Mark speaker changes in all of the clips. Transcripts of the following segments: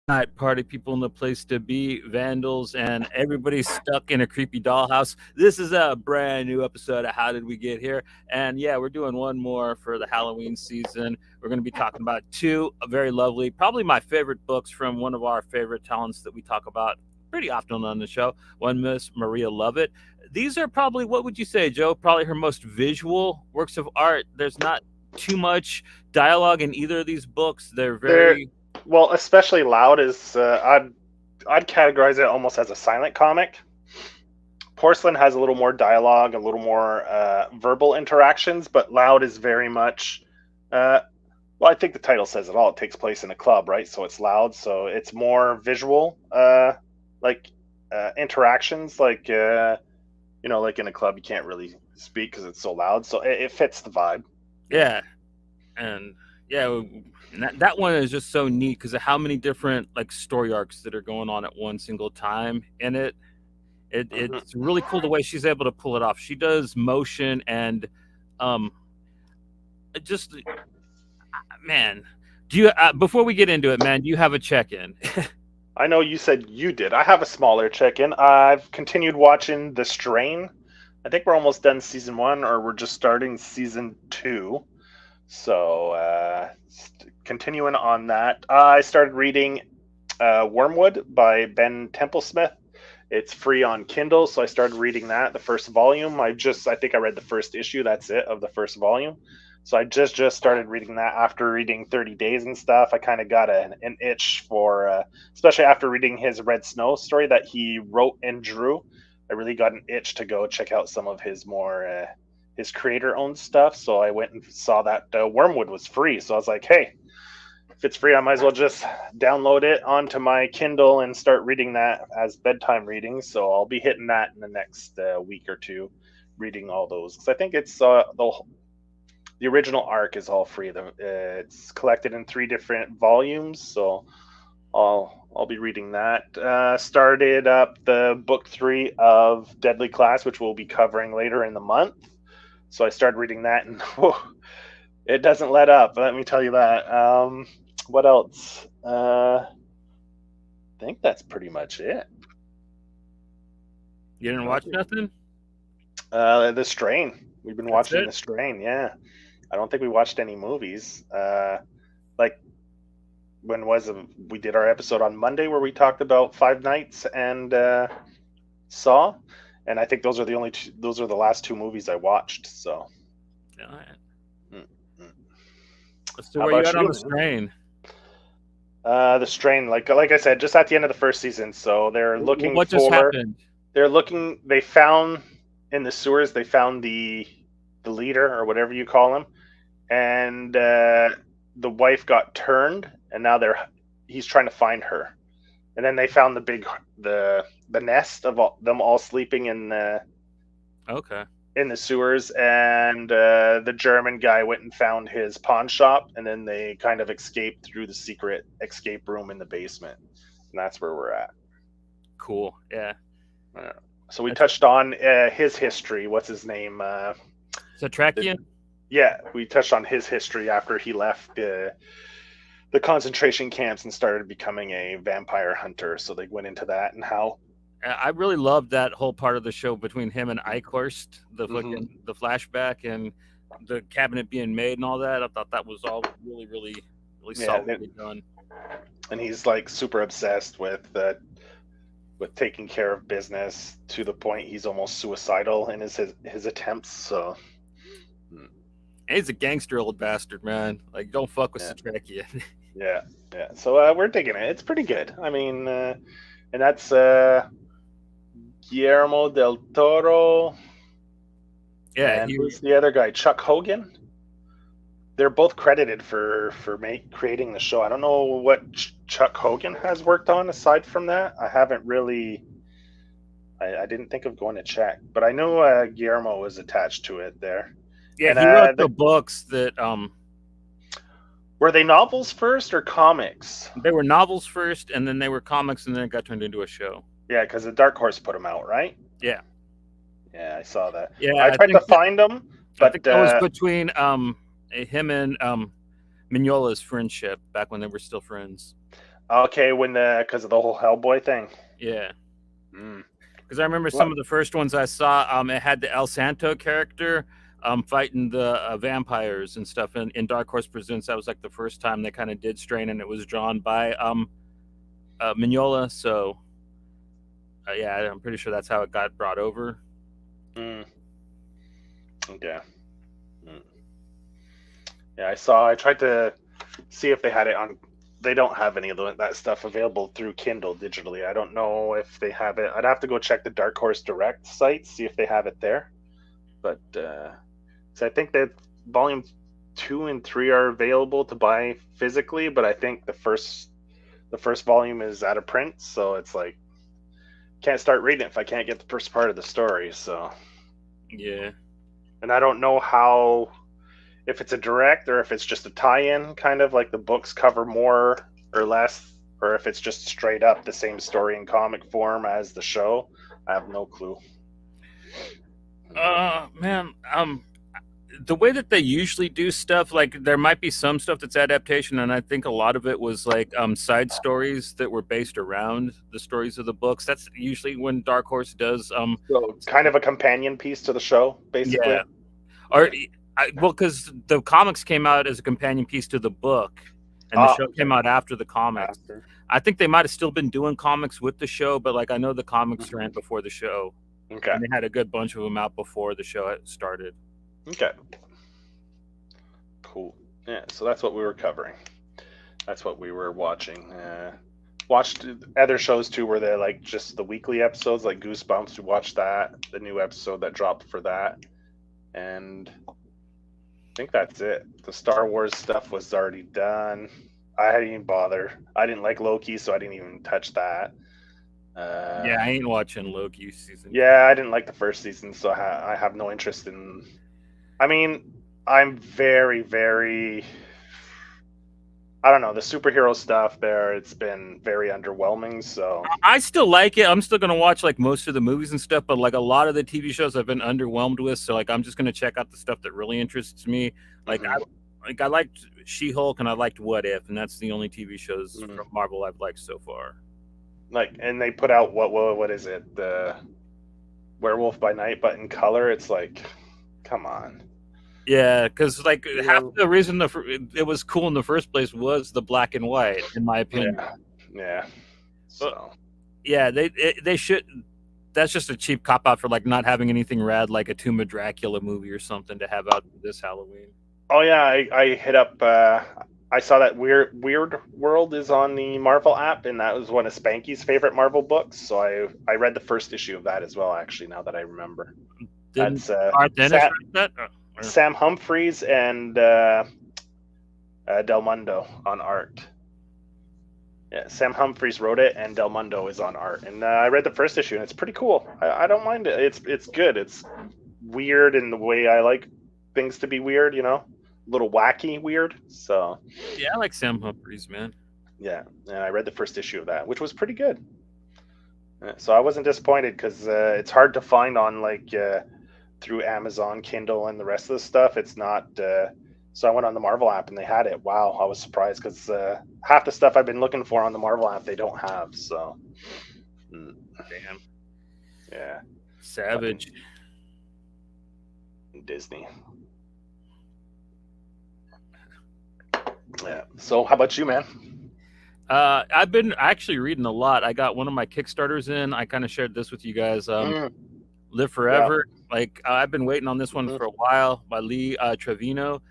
Speaker 1: night, party people in the place to be, vandals, and everybody's stuck in a creepy dollhouse. This is a brand new episode of How Did We Get Here? And yeah, we're doing one more for the Halloween season. We're going to be talking about two very lovely, probably my favorite books from one of our favorite talents that we talk about pretty often on the show. One, Miss Maria Lovett. These are probably, what would you say, Joe? Probably her most visual works of art. There's not too much dialogue in either of these books. They're
Speaker 2: They're
Speaker 1: very
Speaker 2: well, especially Loud is I'd categorize it almost as a silent comic. Porcelain has a little more dialogue, a little more verbal interactions, but Loud is very much. Uh, well, I think the title says it all. It takes place in a club, right? So it's loud, so it's more visual, like interactions. Like in a club, you can't really speak because it's so loud. So it fits the vibe.
Speaker 1: yeah, and yeah, and that one is just so neat because of how many different like story arcs that are going on at one single time in it.
Speaker 2: Hmm.
Speaker 1: It's really cool the way she's able to pull it off. She does motion and um just man. Do you before we get into it, man? Do you have a check in?
Speaker 2: I know you said you did. I have a smaller chicken. I've continued watching The Strain. I think we're almost done season one, or we're just starting season two. So, continuing on that, I started reading Wormwood by Ben Templesmith. It's free on Kindle, so I started reading that, the first volume. I think I read the first issue. That's it of the first volume. So I just started reading that after reading 30 Days and stuff. I kind of got an itch for, especially after reading his Red Snow story that he wrote and drew. I really got an itch to go check out some of his more his creator owned stuff. So I went and saw that Wormwood was free. So I was like, hey, if it's free, I might as well just download it onto my Kindle and start reading that as bedtime reading. So I'll be hitting that in the next week or two, reading all those because I think it's the original arc is all free. It's collected in three different volumes, so I'll be reading that. Started up the book three of Deadly Class, which we'll be covering later in the month. So I started reading that, and whew, it doesn't let up. Let me tell you that. What else? I think that's pretty much it.
Speaker 1: You didn't watch nothing?
Speaker 2: The Strain. We've been
Speaker 1: That's
Speaker 2: watching
Speaker 1: it.
Speaker 2: The Strain. Yeah, I don't think we watched any movies. Like when was it? We did our episode on Monday where we talked about Five Nights and Saw, and I think those are the last two movies I watched. So,
Speaker 1: All right.
Speaker 2: mm, mm.
Speaker 1: So
Speaker 2: How
Speaker 1: where you
Speaker 2: about
Speaker 1: at on
Speaker 2: you,
Speaker 1: the
Speaker 2: man?
Speaker 1: strain?
Speaker 2: The Strain, like I said, just at the end of the first season. So
Speaker 1: What just happened?
Speaker 2: they found in the sewers. They found the leader or whatever you call him, and the wife got turned, and now he's trying to find her. And then they found the nest of them all sleeping
Speaker 1: Okay.
Speaker 2: in the sewers, and the German guy went and found his pawn shop, and then they kind of escaped through the secret escape room in the basement, and that's where we're at.
Speaker 1: Cool. Yeah.
Speaker 2: Uh, so we
Speaker 1: That's
Speaker 2: touched on his history. What's his name? The,
Speaker 1: Satrakian.
Speaker 2: yeah, we touched on his history after he left the concentration camps and started becoming a vampire hunter. So they went into that and how.
Speaker 1: I really loved that whole part of the show between him and Eichhorst,
Speaker 2: Hmm.
Speaker 1: the flashback and the cabinet being made and all that. I thought that was all really
Speaker 2: Yeah,
Speaker 1: solidly done.
Speaker 2: and he's like super obsessed with taking care of business to the point he's almost suicidal in his attempts. So
Speaker 1: And he's a gangster old bastard, man. Like, don't fuck with
Speaker 2: yeah,
Speaker 1: Satrakian.
Speaker 2: yeah, yeah. So we're digging it. It's pretty good. I mean, and that's Guillermo del Toro,
Speaker 1: Yeah,
Speaker 2: and
Speaker 1: he.
Speaker 2: who's the other guy? Chuck Hogan. They're both credited for creating the show. I don't know what Chuck Hogan has worked on aside from that. I haven't really. I didn't think of going to check, but I know Guillermo was attached to it there.
Speaker 1: Yeah,
Speaker 2: And
Speaker 1: he wrote the books that
Speaker 2: were they novels first or comics?
Speaker 1: they were novels first, and then they were comics, and then it got turned into a show.
Speaker 2: Yeah, because the Dark Horse put them out, right?
Speaker 1: Yeah,
Speaker 2: Yeah, I saw that.
Speaker 1: yeah.
Speaker 2: I tried to find them,
Speaker 1: I
Speaker 2: but
Speaker 1: think that was between him and Mignola's friendship back when they were still friends.
Speaker 2: Okay, because of the whole Hellboy thing.
Speaker 1: Yeah.
Speaker 2: Mm.
Speaker 1: Because I remember some of the first ones I saw, it had the El Santo character fighting the vampires and stuff. In Dark Horse Presents, that was like the first time they kind of did Strain, and it was drawn by Mignola. So, yeah, I'm pretty sure that's how it got brought over.
Speaker 2: Mm. Okay. Mm. Yeah, I tried to see if they had it on. They don't have any of that stuff available through Kindle digitally. I don't know if they have it. I'd have to go check the Dark Horse Direct site, see if they have it there. But so I think that volume 2 and 3 are available to buy physically, but I think the first volume is out of print, so it's like can't start reading it if I can't get the first part of the story. So
Speaker 1: yeah,
Speaker 2: and I don't know how, if it's a direct or if it's just a tie-in, kind of like the books cover more or less, or if it's just straight up the same story in comic form as the show. I have no clue.
Speaker 1: Man, the way that they usually do stuff, like there might be some stuff that's adaptation, and I think a lot of it was like side stories that were based around the stories of the books. That's usually when Dark Horse does
Speaker 2: So kind of a companion piece to the show, basically.
Speaker 1: Yeah, or well, because the comics came out as a companion piece to the book, and the show came out after the comics. I think they might have still been doing comics with the show, but like I know the comics ran before the show.
Speaker 2: Okay.
Speaker 1: And they had a good bunch of them out before the show started.
Speaker 2: Okay. Cool. Yeah, so that's what we were covering. That's what we were watching. Watched other shows too, where they're like just the weekly episodes, like Goosebumps. We watched that, the new episode that dropped for that, and I think that's it. The Star Wars stuff was already done. I didn't even bother. I didn't like Loki, so I didn't even touch that.
Speaker 1: Yeah, I ain't watching Loki season.
Speaker 2: Yeah, I didn't like the first season, so I have no interest in. I mean, I'm very, very. I don't know, the superhero stuff there, it's been very underwhelming, so
Speaker 1: I still like it. I'm still gonna watch like most of the movies and stuff, but like a lot of the TV shows I've been underwhelmed with, so like I'm just gonna check out the stuff that really interests me. Like I liked She-Hulk and I liked What If, and that's the only TV shows from Marvel I've liked so far.
Speaker 2: Like, and they put out what is it, the Werewolf by Night, but in color. It's like, come on.
Speaker 1: Yeah, because like half the reason it was cool in the first place was the black and white, in my opinion.
Speaker 2: Yeah. So.
Speaker 1: Yeah, they should. That's just a cheap cop out for like not having anything rad like a Tomb of Dracula movie or something to have out this Halloween.
Speaker 2: Oh yeah, I hit up. I saw that Weird World is on the Marvel app, and that was one of Spanky's favorite Marvel books. So I read the first issue of that as well. Actually, now that I remember,
Speaker 1: that's Art Dennis write that.
Speaker 2: Sam Humphries and Del Mundo on art. Yeah, Sam Humphries wrote it, and Del Mundo is on art. And I read the first issue, and it's pretty cool. I don't mind it. It's good. It's weird in the way I like things to be weird, you know, a little wacky weird. So
Speaker 1: yeah, I like Sam Humphries, man.
Speaker 2: Yeah, and I read the first issue of that, which was pretty good. So I wasn't disappointed because it's hard to find on like. Through Amazon, Kindle, and the rest of the stuff. It's not. So I went on the Marvel app and they had it. Wow, I was surprised because half the stuff I've been looking for on the Marvel app they don't have. So,
Speaker 1: damn.
Speaker 2: Yeah.
Speaker 1: Savage.
Speaker 2: Disney. Yeah. So how about you, man?
Speaker 1: I've been actually reading a lot. I got one of my Kickstarters in. I kind of shared this with you guys. Live Forever. Yeah. Like I've been waiting on this one for a while by Lee Trevino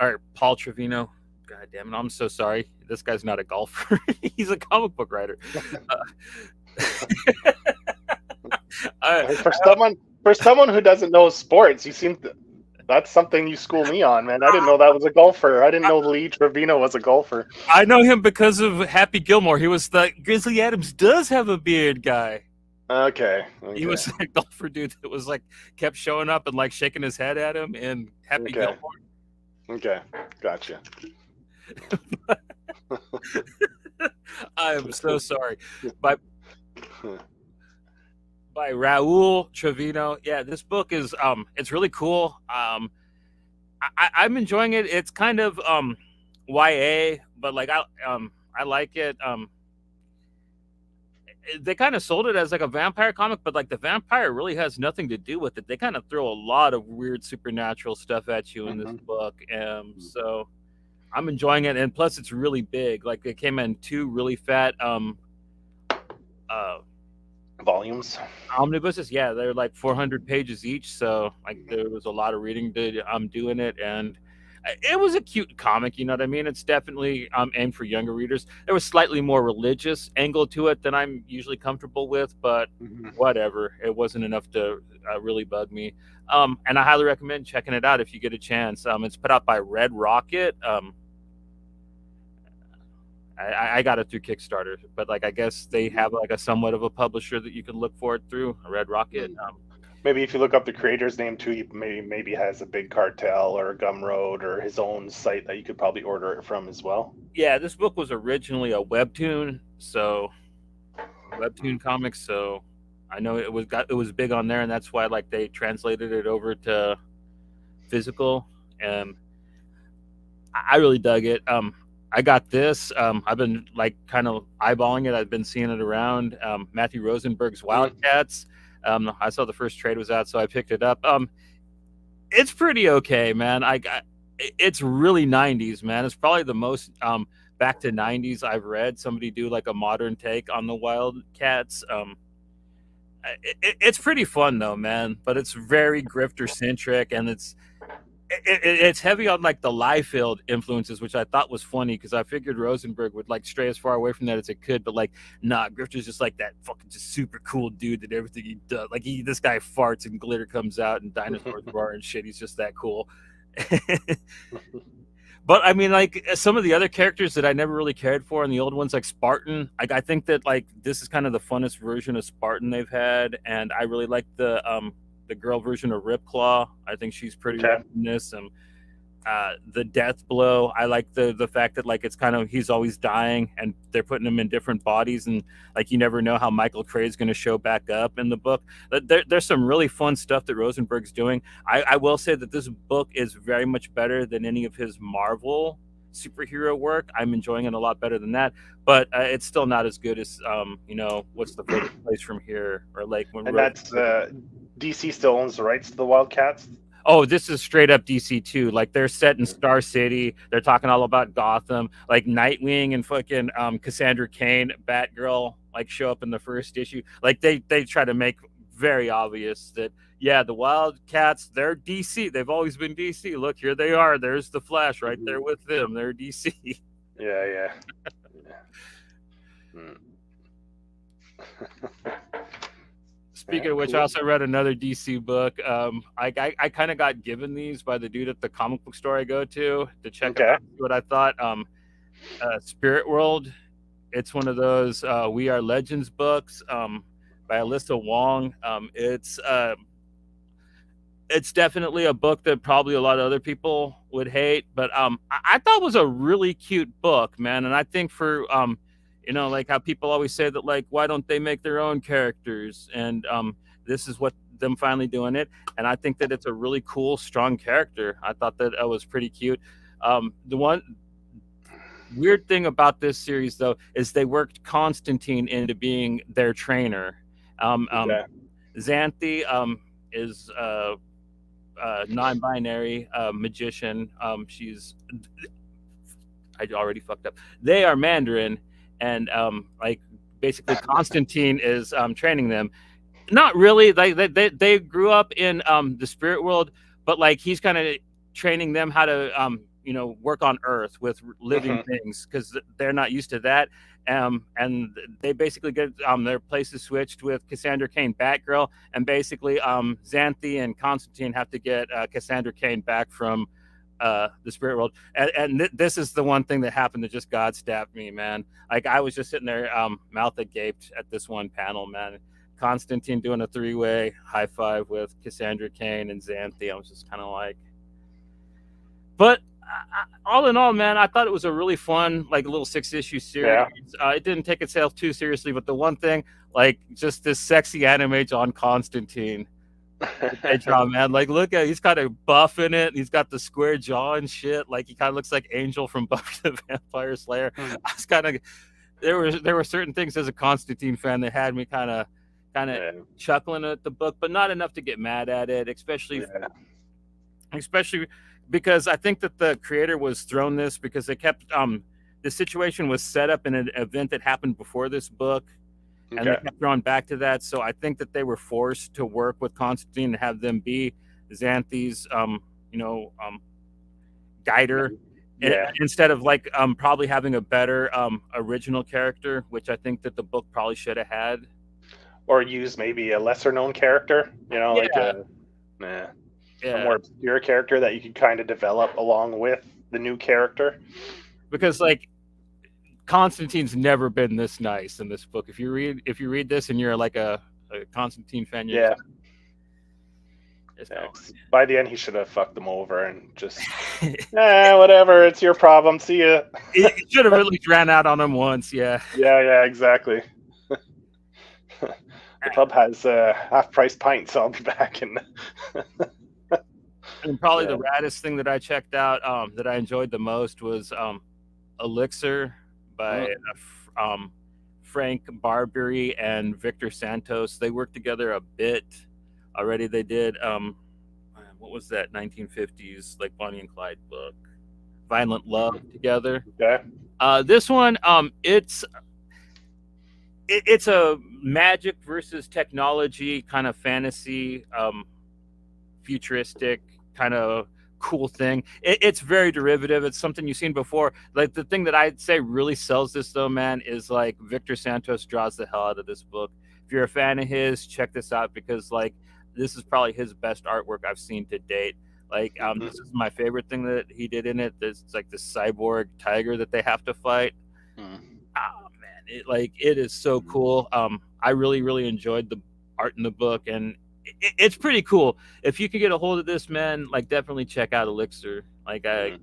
Speaker 1: or Paul Trevino. God damn it! I'm so sorry. This guy's not a golfer. He's a comic book writer.
Speaker 2: For someone who doesn't know sports, you seem to. That's something you school me on, man. I didn't know that was a golfer. I didn't know Lee Trevino was a golfer.
Speaker 1: I know him because of Happy Gilmore. He was the Grizzly Adams does have a beard guy.
Speaker 2: Okay.
Speaker 1: He was a golfer dude that was like kept showing up and like shaking his head at him and Happy Gilmore.
Speaker 2: Okay, gotcha.
Speaker 1: I am so sorry. By Raul Trevino. Yeah, this book is it's really cool. I'm enjoying it. It's kind of YA, but like I like it. they kind of sold it as like a vampire comic, but like the vampire really has nothing to do with it. They kind of throw a lot of weird supernatural stuff at you in this book. So I'm enjoying it, and plus it's really big. Like it came in two really fat uh
Speaker 2: volumes.
Speaker 1: omnibuses. Yeah, they're like 400 pages each, so like there was a lot of reading to doing it, and it was a cute comic. You know what I mean? It's definitely aimed for younger readers. There was slightly more religious angle to it than I'm usually comfortable with, but whatever. It wasn't enough to really bug me. And I highly recommend checking it out if you get a chance. It's put out by Red Rocket. I got it through Kickstarter, but like I guess they have like a somewhat of a publisher that you can look for it through, Red Rocket.
Speaker 2: Maybe if you look up the creator's name too, he maybe has a Big Cartel or Gumroad or his own site that you could probably order it from as well.
Speaker 1: Yeah, this book was originally a webtoon, webtoon comics. So I know it was big on there, and that's why like they translated it over to physical, and I really dug it. I got this. I've been like kind of eyeballing it. I've been seeing it around. Matthew Rosenberg's Wildcats. I saw the first trade was out, so I picked it up. It's pretty okay, man. It's really 90s, man. It's probably the most back to 90s I've read. Somebody do like a modern take on the Wildcats. It's pretty fun though, man. But it's very grifter centric, and it's heavy on like the Liefeld influences, which I thought was funny because I figured Rosenberg would like stray as far away from that as it could, but like nah, Grifter's just like that fucking just super cool dude that everything he does, like this guy farts and glitter comes out and dinosaurs roar and shit. He's just that cool. But I mean, like some of the other characters that I never really cared for, and the old ones like Spartan, like I think that like this is kind of the funnest version of Spartan they've had, and I really like the girl version of Ripclaw. I think she's pretty rough in this. And the Death Blow, I like the fact that like it's kind of he's always dying, and they're putting him in different bodies, and like you never know how Michael Cray's going to show back up in the book. There's some really fun stuff that Rosenberg's doing. I will say that this book is very much better than any of his Marvel superhero work. I'm enjoying it a lot better than that, but it's still not as good as what's the furthest place from here, or like when
Speaker 2: that's DC still owns the rights to the Wildcats.
Speaker 1: Oh, this is straight up DC too. Like they're set in Star City. They're talking all about Gotham. Like Nightwing and fucking Cassandra Cain, Batgirl, like show up in the first issue. Like they try to make very obvious that the Wildcats, they're DC. They've always been DC. Look, here they are. There's the Flash right there with them. They're DC.
Speaker 2: Yeah.
Speaker 1: Speaking of which, I also read another DC book. I kind of got given these by the dude at the comic book store I go to check out what I thought. Spirit World. It's one of those We Are Legends books by Alyssa Wong. It's definitely a book that probably a lot of other people would hate, but I thought it was a really cute book, man. And I think for like how people always say that, like, why don't they make their own characters? And this is what them finally doing it. And I think that it's a really cool, strong character. I thought that it was pretty cute. The one weird thing about this series, though, is they worked Constantine into being their trainer. Xanthi is a non-binary magician. I already fucked up. They are Mandarin. And like basically Constantine is training them. Not really. Like they grew up in the spirit world, but like he's kind of training them how to work on Earth with living things, because they're not used to that. And they basically get their places switched with Cassandra Cain, Batgirl, and basically Xanthi and Constantine have to get Cassandra Cain back from the spirit world, and this is the one thing that happened that just God stabbed me, man. Like I was just sitting there mouth agape at this one panel, man. Constantine doing a 3-way high five with Cassandra Cain and Xanthi. I was just kind of like, but all in all, man, I thought it was a really fun, like, little 6-issue series. It didn't take itself too seriously, but the one thing, like, just this sexy anime on Constantine. Man, like, look at, he's kind of buff in it. He's got the square jaw and shit. Like, he kind of looks like Angel from Buffy the Vampire Slayer. I was kind of, there were certain things as a Constantine fan that had me kind of
Speaker 2: Yeah,
Speaker 1: chuckling at the book, but not enough to get mad at it,
Speaker 2: yeah,
Speaker 1: especially because I think that the creator was thrown this because they kept the situation was set up in an event that happened before this book, and they
Speaker 2: okay,
Speaker 1: kept throwing back to that. So I think that they were forced to work with Constantine and have them be Xanthi's you know guider,
Speaker 2: yeah.
Speaker 1: instead of like probably having a better original character, which I think that the book probably should have had.
Speaker 2: Or use maybe a lesser known character, like
Speaker 1: Yeah,
Speaker 2: eh, a
Speaker 1: yeah.
Speaker 2: more obscure character that you could kind of develop along with the new character.
Speaker 1: Because like Constantine's never been this nice in this book. If you read this and you're like a Constantine fan, you're just,
Speaker 2: Yeah,
Speaker 1: just
Speaker 2: yeah.
Speaker 1: oh
Speaker 2: 'Cause by the end, he should have fucked them over and just, whatever, it's your problem. See ya.
Speaker 1: it should have really ran out on him once. Yeah,
Speaker 2: Yeah, yeah, exactly. The pub has half price pints. So I'll be back. And
Speaker 1: and probably
Speaker 2: yeah,
Speaker 1: the raddest thing that I checked out that I enjoyed the most was Elixir by
Speaker 2: mm,
Speaker 1: Frank Barbary and Victor Santos. They worked together a bit already. They did what was that 1950s like Bonnie and Clyde book, Violent Love, together.
Speaker 2: okay.
Speaker 1: This one, it's a magic versus technology kind of fantasy, futuristic kind of cool thing. It's very derivative. It's something you've seen before. Like the thing that I'd say really sells this though, man, is like Victor Santos draws the hell out of this book. If you're a fan of his, check this out because like this is probably his best artwork I've seen to date. Like this is my favorite thing that he did in it. There's like this cyborg tiger that they have to fight.
Speaker 2: Mm.
Speaker 1: Oh man, it is so cool. I really enjoyed the art in the book, and it's pretty cool. If you could get a hold of this, man, like definitely check out Elixir. Like I,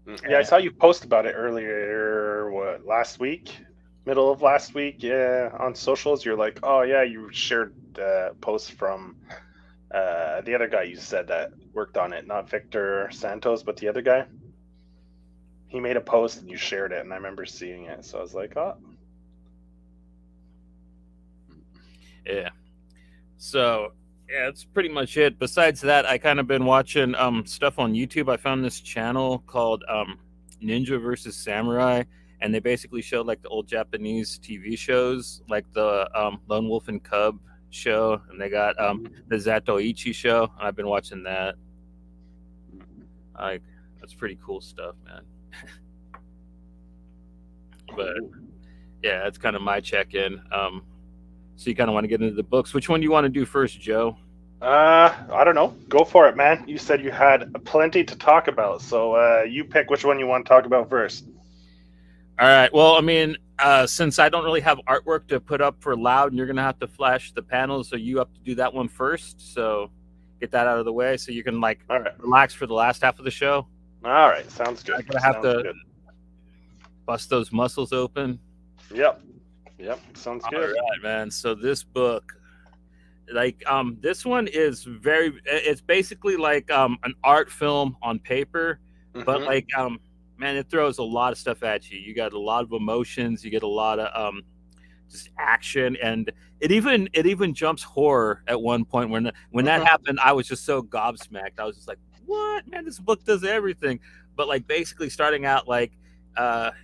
Speaker 2: Mm. Yeah, I saw you post about it earlier. What, last week? Middle of last week? Yeah, on socials. You're like, oh yeah, you shared posts from the other guy you said that worked on it, not Victor Santos, but the other guy. He made a post and you shared it, and I remember seeing it. So I was like, oh,
Speaker 1: yeah. So yeah, that's pretty much it. Besides that, I kind of been watching stuff on YouTube. I found this channel called Ninja versus Samurai, and they basically show like the old Japanese TV shows, like the Lone Wolf and Cub show, and they got the Zatoichi show. And I've been watching that. Like that's pretty cool stuff, man. But yeah, that's kind of my check-in. So you kind of want to get into the books. Which one do you want to do first, Joe?
Speaker 2: I don't know. Go for it, man. You said you had plenty to talk about, so you pick which one you want to talk about first.
Speaker 1: All right. Well, I mean, since I don't really have artwork to put up for loud, and you're gonna have to flash the panels, so you have to do that one first. So get that out of the way, so you can like
Speaker 2: All right.
Speaker 1: relax for the last half of the show.
Speaker 2: All right. Sounds good.
Speaker 1: I'm gonna have
Speaker 2: Sounds
Speaker 1: to
Speaker 2: good.
Speaker 1: bust those muscles open.
Speaker 2: Yep. Yep. Sounds
Speaker 1: All
Speaker 2: good.
Speaker 1: right, man. So this book, like, this one is it's basically like an art film on paper, but
Speaker 2: Mm-hmm.
Speaker 1: like, man, it throws a lot of stuff at you. You got a lot of emotions. You get a lot of just action, and it even jumps horror at one point. When that
Speaker 2: Mm-hmm.
Speaker 1: happened, I was just so gobsmacked. I was just like, "What, man? This book does everything." But like, basically, starting out like,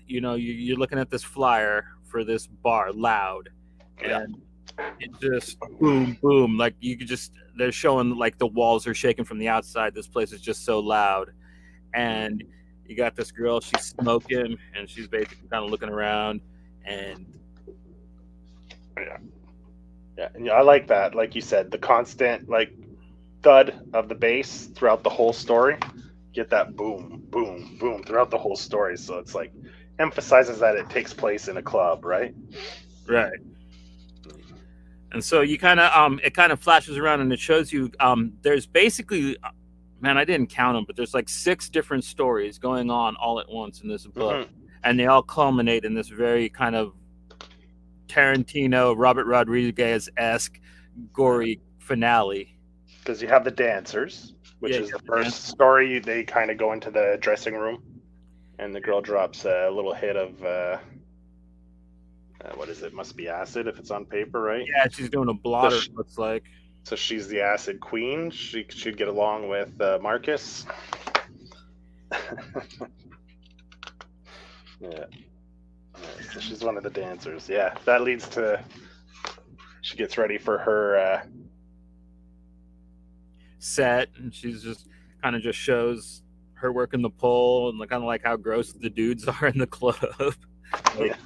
Speaker 1: you're looking at this flyer for this bar, Loud,
Speaker 2: Yeah.
Speaker 1: and it just boom, boom. Like you could just they're showing like the walls are shaking from the outside. This place is just so loud, and you got this girl. She's smoking, and she's basically kind of looking around, and
Speaker 2: Yeah. Yeah. And I like that. Like you said, the constant like thud of the bass throughout the whole story. Get that boom, boom, boom throughout the whole story. So it's like emphasizes that it takes place in a club, right?
Speaker 1: right. And so you kind of it kind of flashes around and it shows you there's basically man, I didn't count them, but there's like 6 different stories going on all at once in this book,
Speaker 2: Mm-hmm.
Speaker 1: and they all culminate in this very kind of Tarantino, Robert Rodriguez-esque gory finale.
Speaker 2: Because you have the dancers, which
Speaker 1: Yeah,
Speaker 2: is
Speaker 1: you
Speaker 2: the
Speaker 1: have the
Speaker 2: first
Speaker 1: dance.
Speaker 2: story. They kind of go into the dressing room. and the girl drops a little hit of what is it? Must be acid if it's on paper, right?
Speaker 1: Yeah, she's doing a
Speaker 2: So,
Speaker 1: blotter. Looks like.
Speaker 2: so she's the acid queen. She should get along with Marcus. Yeah. So she's one of the dancers. Yeah, that leads to she gets ready for her
Speaker 1: set, and she's just kind of just shows her working the pole and kind of like how gross the dudes are in the club. Like,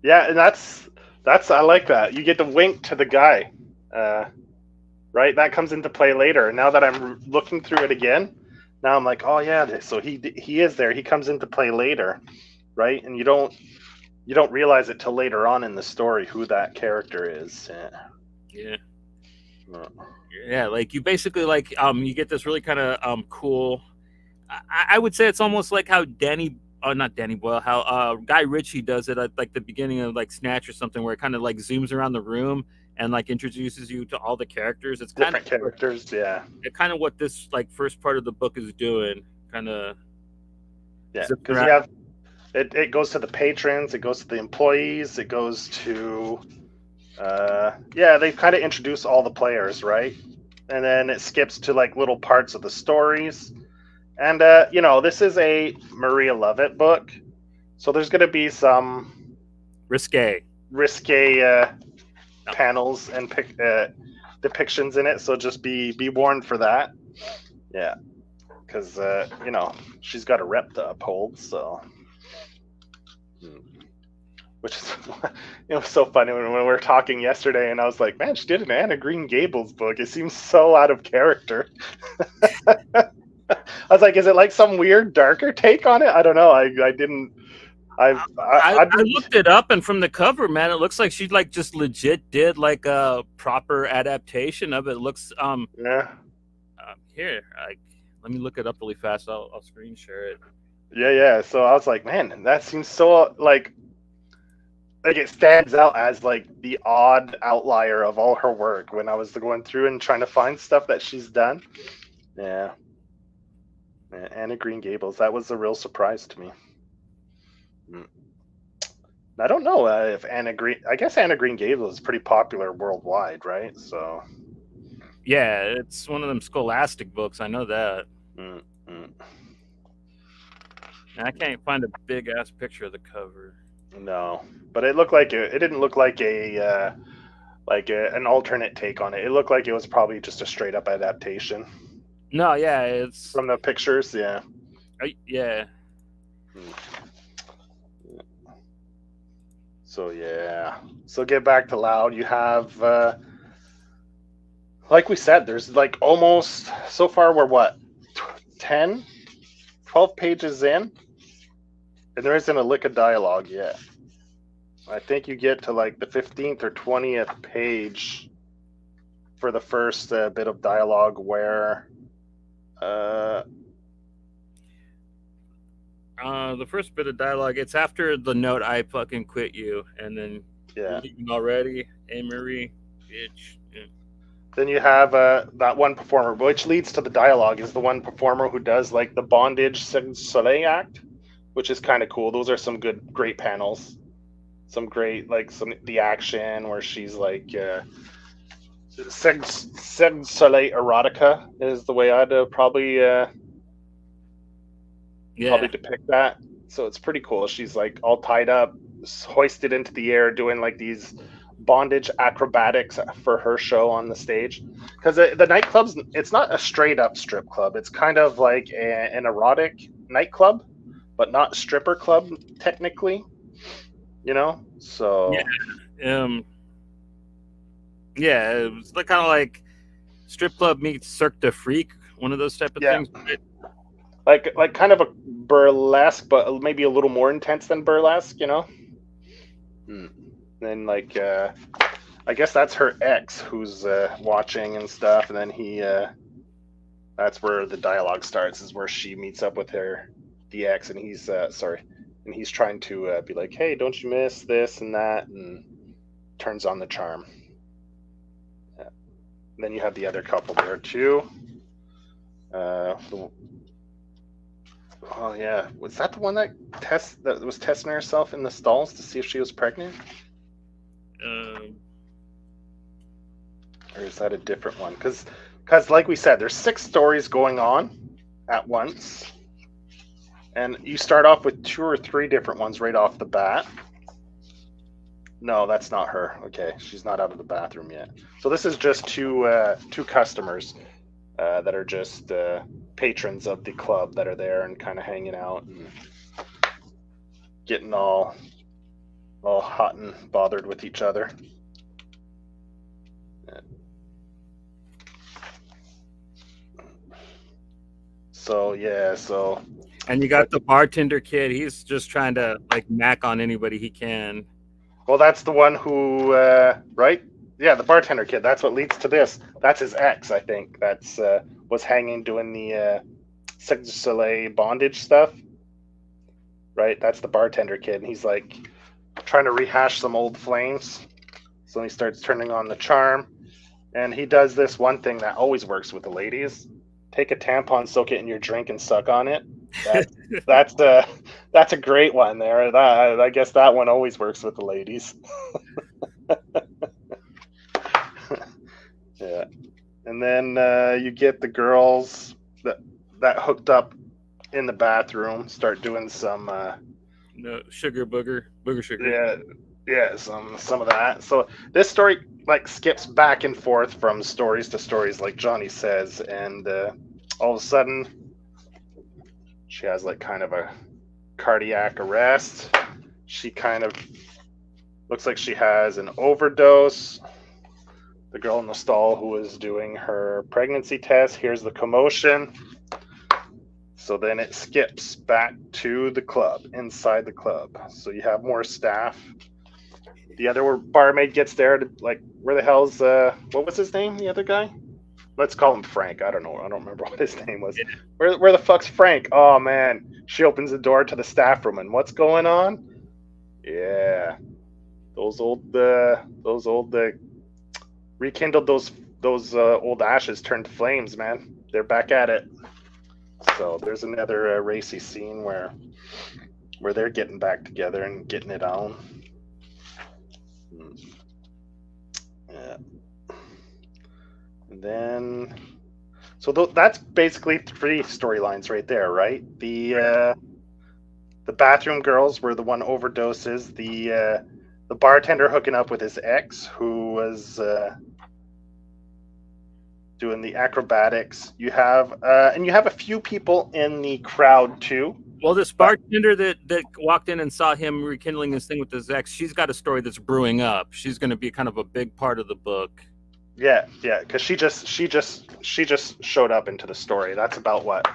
Speaker 2: yeah, and that's I like that. You get to wink to the guy, right? That comes into play later. Now that I'm looking through it again, now I'm like, oh yeah, so he is there. He comes into play later, right? And you don't realize it till later on in the story who that character is.
Speaker 1: yeah. Yeah, like you basically you get this really kind of cool. I would say it's almost like how not Danny Boyle, how Guy Ritchie does it at like the beginning of like Snatch or something, where it kind of like zooms around the room and like introduces you to all the characters. It's
Speaker 2: different characters, yeah.
Speaker 1: It's kind of what this like first part of the book is doing, kind of.
Speaker 2: Yeah, because you have it goes to the patrons, it goes to the employees, it goes to yeah, they kind of introduce all the players, right? And then it skips to like little parts of the stories. And you know, this is a Maria Llovet book, so there's going to be some
Speaker 1: risque
Speaker 2: panels and depictions in it. So just be warned for that. Yeah, because you know, she's got a rep to uphold. So, which is it was so funny when we were talking yesterday, and I was like, man, she did an Anna Green Gables book. It seems so out of character. I was like, is it like some weird darker take on it? I don't know. I didn't. I
Speaker 1: looked it up, and from the cover, man, it looks like she like just legit did like a proper adaptation of it. It looks
Speaker 2: yeah.
Speaker 1: Here, let me look it up really fast. I'll screen share it.
Speaker 2: Yeah. So I was like, man, that seems so like it stands out as like the odd outlier of all her work when I was going through and trying to find stuff that she's done. Yeah. Anna Green Gables, that was a real surprise to me. I don't know if I guess Anna Green Gables is pretty popular worldwide, right? So
Speaker 1: yeah, it's one of them Scholastic books. I know that. And I can't find a big ass picture of the cover.
Speaker 2: No, but it looked like it didn't look like an alternate take on it. It looked like it was probably just a straight up adaptation.
Speaker 1: No, yeah, it's
Speaker 2: from the pictures, yeah.
Speaker 1: Yeah.
Speaker 2: So yeah. So get back to Loud. You have like we said, there's like almost so far we're what 10, 12 pages in, and there isn't a lick of dialogue yet. I think you get to like the 15th or 20th page for the first bit of dialogue where
Speaker 1: the first bit of dialogue, it's after the note, "I fucking quit you," and then
Speaker 2: yeah,
Speaker 1: leaving already, "Hey Marie, bitch." Yeah.
Speaker 2: Then you have that one performer, which leads to the dialogue, is the one performer who does like the bondage Soleil act, which is kind of cool. Those are some great panels. Some great, like the action where she's like Soleil erotica is the way I'd probably depict that. So it's pretty cool. She's like all tied up, hoisted into the air, doing like these bondage acrobatics for her show on the stage. Because the nightclub's, it's not a straight up strip club. It's kind of like an erotic nightclub, but not stripper club technically. You know, so
Speaker 1: yeah, it was kind of like strip club meets Cirque du Freak, one of those type of things.
Speaker 2: Like kind of a burlesque, but maybe a little more intense than burlesque, you know. Then like I guess that's her ex who's watching and stuff, and then that's where the dialogue starts, is where she meets up with the ex, and he's and he's trying to be like, hey, don't you miss this and that, and turns on the charm. Yeah. And then you have the other couple there too. Oh yeah, was that the one that was testing herself in the stalls to see if she was pregnant,
Speaker 1: Um,
Speaker 2: or is that a different one? Because like we said, there's 6 stories going on at once, and you start off with 2 or 3 different ones right off the bat. No, that's not her. Okay, she's not out of the bathroom yet. So this is just two customers that are just patrons of the club that are there and kind of hanging out and getting all hot and bothered with each other. So yeah, so
Speaker 1: and you got the bartender kid. He's just trying to like mac on anybody he can.
Speaker 2: well, that's the one who right? Yeah, the bartender kid. That's what leads to this. That's his ex, I think. That's was hanging doing the Cirque du Soleil bondage stuff. Right? That's the bartender kid. And he's like trying to rehash some old flames. So he starts turning on the charm. And he does this one thing that always works with the ladies. Take a tampon, soak it in your drink, and suck on it. That's a great one there. I guess that one always works with the ladies. Yeah. And then you get the girls that hooked up in the bathroom start doing some
Speaker 1: No sugar booger sugar.
Speaker 2: yeah some of that. So this story like skips back and forth from stories to stories, like Johnny says, and all of a sudden she has like kind of a cardiac arrest. She kind of looks like she has an overdose. The girl in the stall who is doing her pregnancy test hears the commotion. So then it skips back to the club, inside the club. So you have more staff. The other barmaid gets there to like, where the hell's what was his name? The other guy? Let's call him Frank. I don't know. I don't remember what his name was. Where the fuck's Frank? Oh man. She opens the door to the staff room, and what's going on? Yeah, those old rekindled those old ashes turned to flames, man. They're back at it. So there's another racy scene where they're getting back together and getting it on. Yeah. And then, so that's basically 3 storylines right there, right? The bathroom girls were the one overdoses. The bartender hooking up with his ex, who was doing the acrobatics. You have and you have a few people in the crowd too.
Speaker 1: Well, this bartender that walked in and saw him rekindling this thing with his ex, she's got a story that's brewing up. She's going to be kind of a big part of the book.
Speaker 2: Yeah, because she just showed up into the story. That's about what,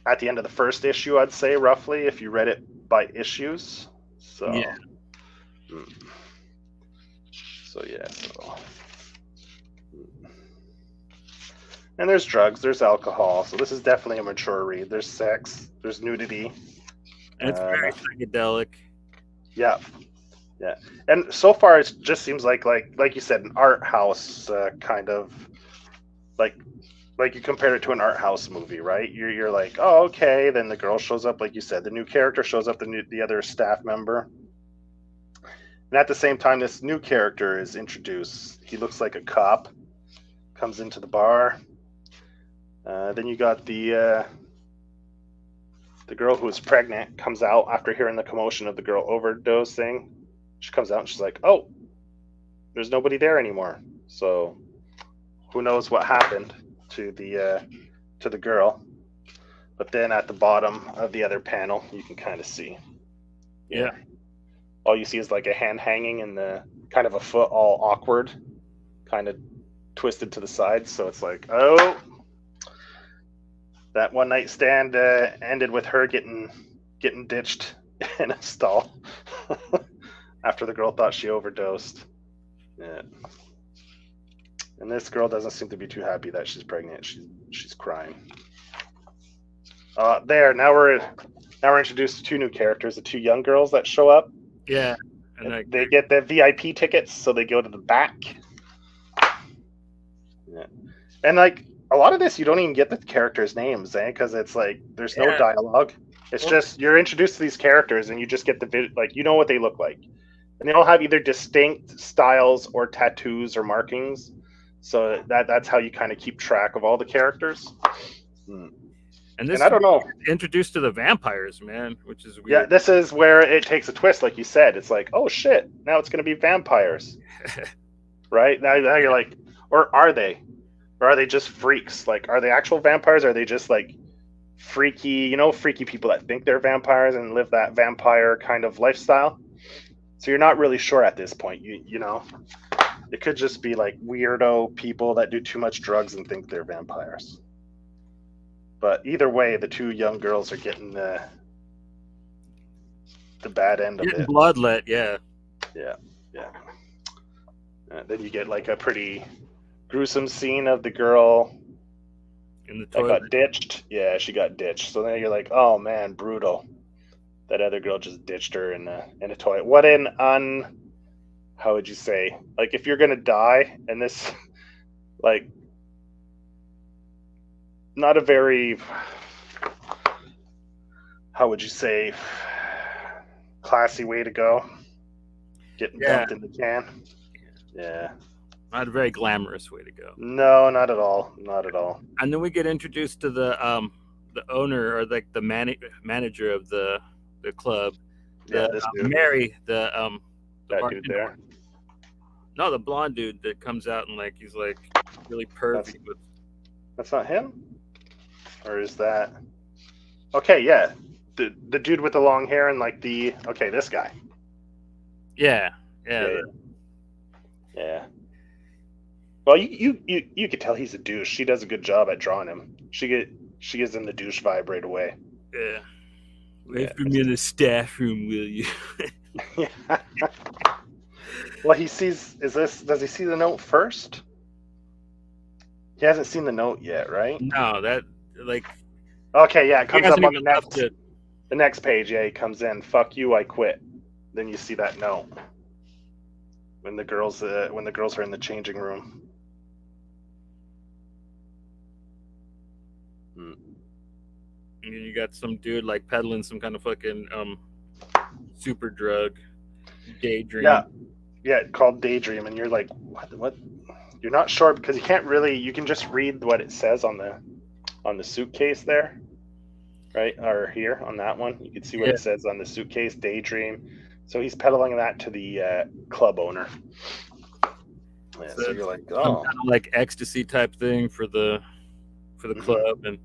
Speaker 2: at the end of the first issue, I'd say, roughly, if you read it by issues. So
Speaker 1: yeah.
Speaker 2: So yeah. So. And there's drugs, there's alcohol, so this is definitely a mature read. There's sex, there's nudity.
Speaker 1: And it's very psychedelic.
Speaker 2: Yeah. Yeah. And so far it just seems like you said, an art house kind of like you compared it to an art house movie, right? You're like, oh, okay. Then the girl shows up, like you said, the new character shows up, the other staff member. And at the same time, this new character is introduced. He looks like a cop, comes into the bar. Then you got the girl who is pregnant comes out after hearing the commotion of the girl overdosing. She comes out and she's like, oh, there's nobody there anymore. So who knows what happened to the girl. But then at the bottom of the other panel, you can kind of see.
Speaker 1: Yeah.
Speaker 2: All you see is like a hand hanging and the kind of a foot all awkward, kind of twisted to the side. So it's like, oh, that one night stand ended with her getting ditched in a stall after the girl thought she overdosed. Yeah. And this girl doesn't seem to be too happy that she's pregnant. She's crying. There, now we're introduced to 2 new characters, the 2 young girls that show up.
Speaker 1: Yeah.
Speaker 2: And they get the VIP tickets, so they go to the back. Yeah. And like a lot of this you don't even get the characters' names, because it's like there's no
Speaker 1: Yeah.
Speaker 2: dialogue. It's
Speaker 1: Well-
Speaker 2: just you're introduced to these characters and you just get like you know what they look like, and they all have either distinct styles or tattoos or markings. So that's how you kind of keep track of all the characters.
Speaker 1: And this
Speaker 2: And I don't know.
Speaker 1: introduced to the vampires, man, which is
Speaker 2: Yeah,
Speaker 1: weird.
Speaker 2: this is where it takes a twist, like you said. It's like, oh shit, now it's going to be vampires, right? Now you're like, or are they? Or are they just freaks? Like, are they actual vampires? Or are they just like freaky, freaky people that think they're vampires and live that vampire kind of lifestyle? So you're not really sure at this point. You know, it could just be like weirdo people that do too much drugs and think they're vampires. But either way, the two young girls are getting the bad end of
Speaker 1: Getting
Speaker 2: it.
Speaker 1: bloodlet, yeah.
Speaker 2: Yeah. Then you get like a pretty gruesome scene of the girl
Speaker 1: In the
Speaker 2: that
Speaker 1: toilet.
Speaker 2: got ditched. Yeah, she got ditched. So then you're like, oh man, brutal. That other girl just ditched her in a toilet. What how would you say? Like if you're gonna die, and this, like, not a very, how would you say, classy way to go. Getting dumped in the can. Yeah.
Speaker 1: Not a very glamorous way to go.
Speaker 2: No, not at all. Not at all.
Speaker 1: And then we get introduced to the owner, or like the manager of the club.
Speaker 2: Yeah, this dude.
Speaker 1: Mary,
Speaker 2: that dude there.
Speaker 1: No, the blonde dude that comes out and like he's like really pervy.
Speaker 2: That's not him? Or is that? Okay, yeah. The dude with the long hair and like this guy.
Speaker 1: Yeah.
Speaker 2: Well, you could tell he's a douche. She does a good job at drawing him. She gives him the douche vibe right away.
Speaker 1: Yeah. Wait for me in the staff room, will you?
Speaker 2: Yeah. Well, does he see the note first? He hasn't seen the note yet, right?
Speaker 1: No, that like.
Speaker 2: Okay, yeah, it comes up on
Speaker 1: the
Speaker 2: next page. Yeah, he comes in. Fuck you, I quit. Then you see that note when the girls are in the changing room.
Speaker 1: And you got some dude like peddling some kind of fucking super drug, daydream.
Speaker 2: Yeah, called Daydream, and you're like, what? You're not sure because you can't really. You can just read what it says on the suitcase there, right? Or here on that one, you can see what it says on the suitcase, Daydream. So he's peddling that to the club owner. Yeah, so you're like, oh,
Speaker 1: kind of like ecstasy type thing for the club, and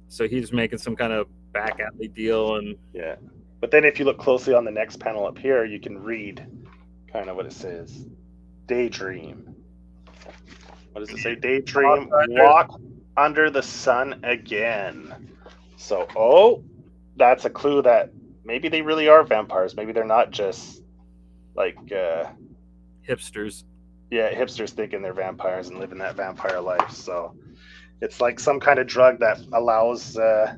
Speaker 1: so he's making some kind of back alley deal, and
Speaker 2: yeah. But then if you look closely on the next panel up here, you can read kind of what it says. Daydream. What does it say? Daydream. Walk under the sun again. So, that's a clue that maybe they really are vampires. Maybe they're not just like
Speaker 1: hipsters.
Speaker 2: Yeah, hipsters thinking they're vampires and living that vampire life. So it's like some kind of drug that allows the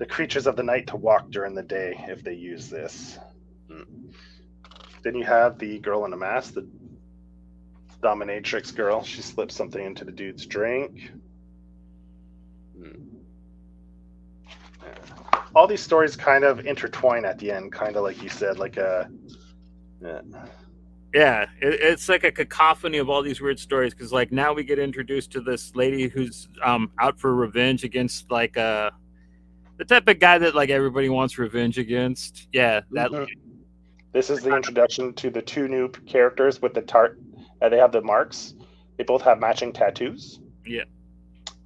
Speaker 2: creatures of the night to walk during the day if they use this. Then you have the girl in a mask, the dominatrix girl. She slips something into the dude's drink. All these stories kind of intertwine at the end, kind of like you said, like a...
Speaker 1: Yeah, it's like a cacophony of all these weird stories, because like now we get introduced to this lady who's out for revenge against like the type of guy that like everybody wants revenge against. Yeah, that.
Speaker 2: This is the introduction to the two new characters with the they have the marks. They both have matching tattoos.
Speaker 1: Yeah.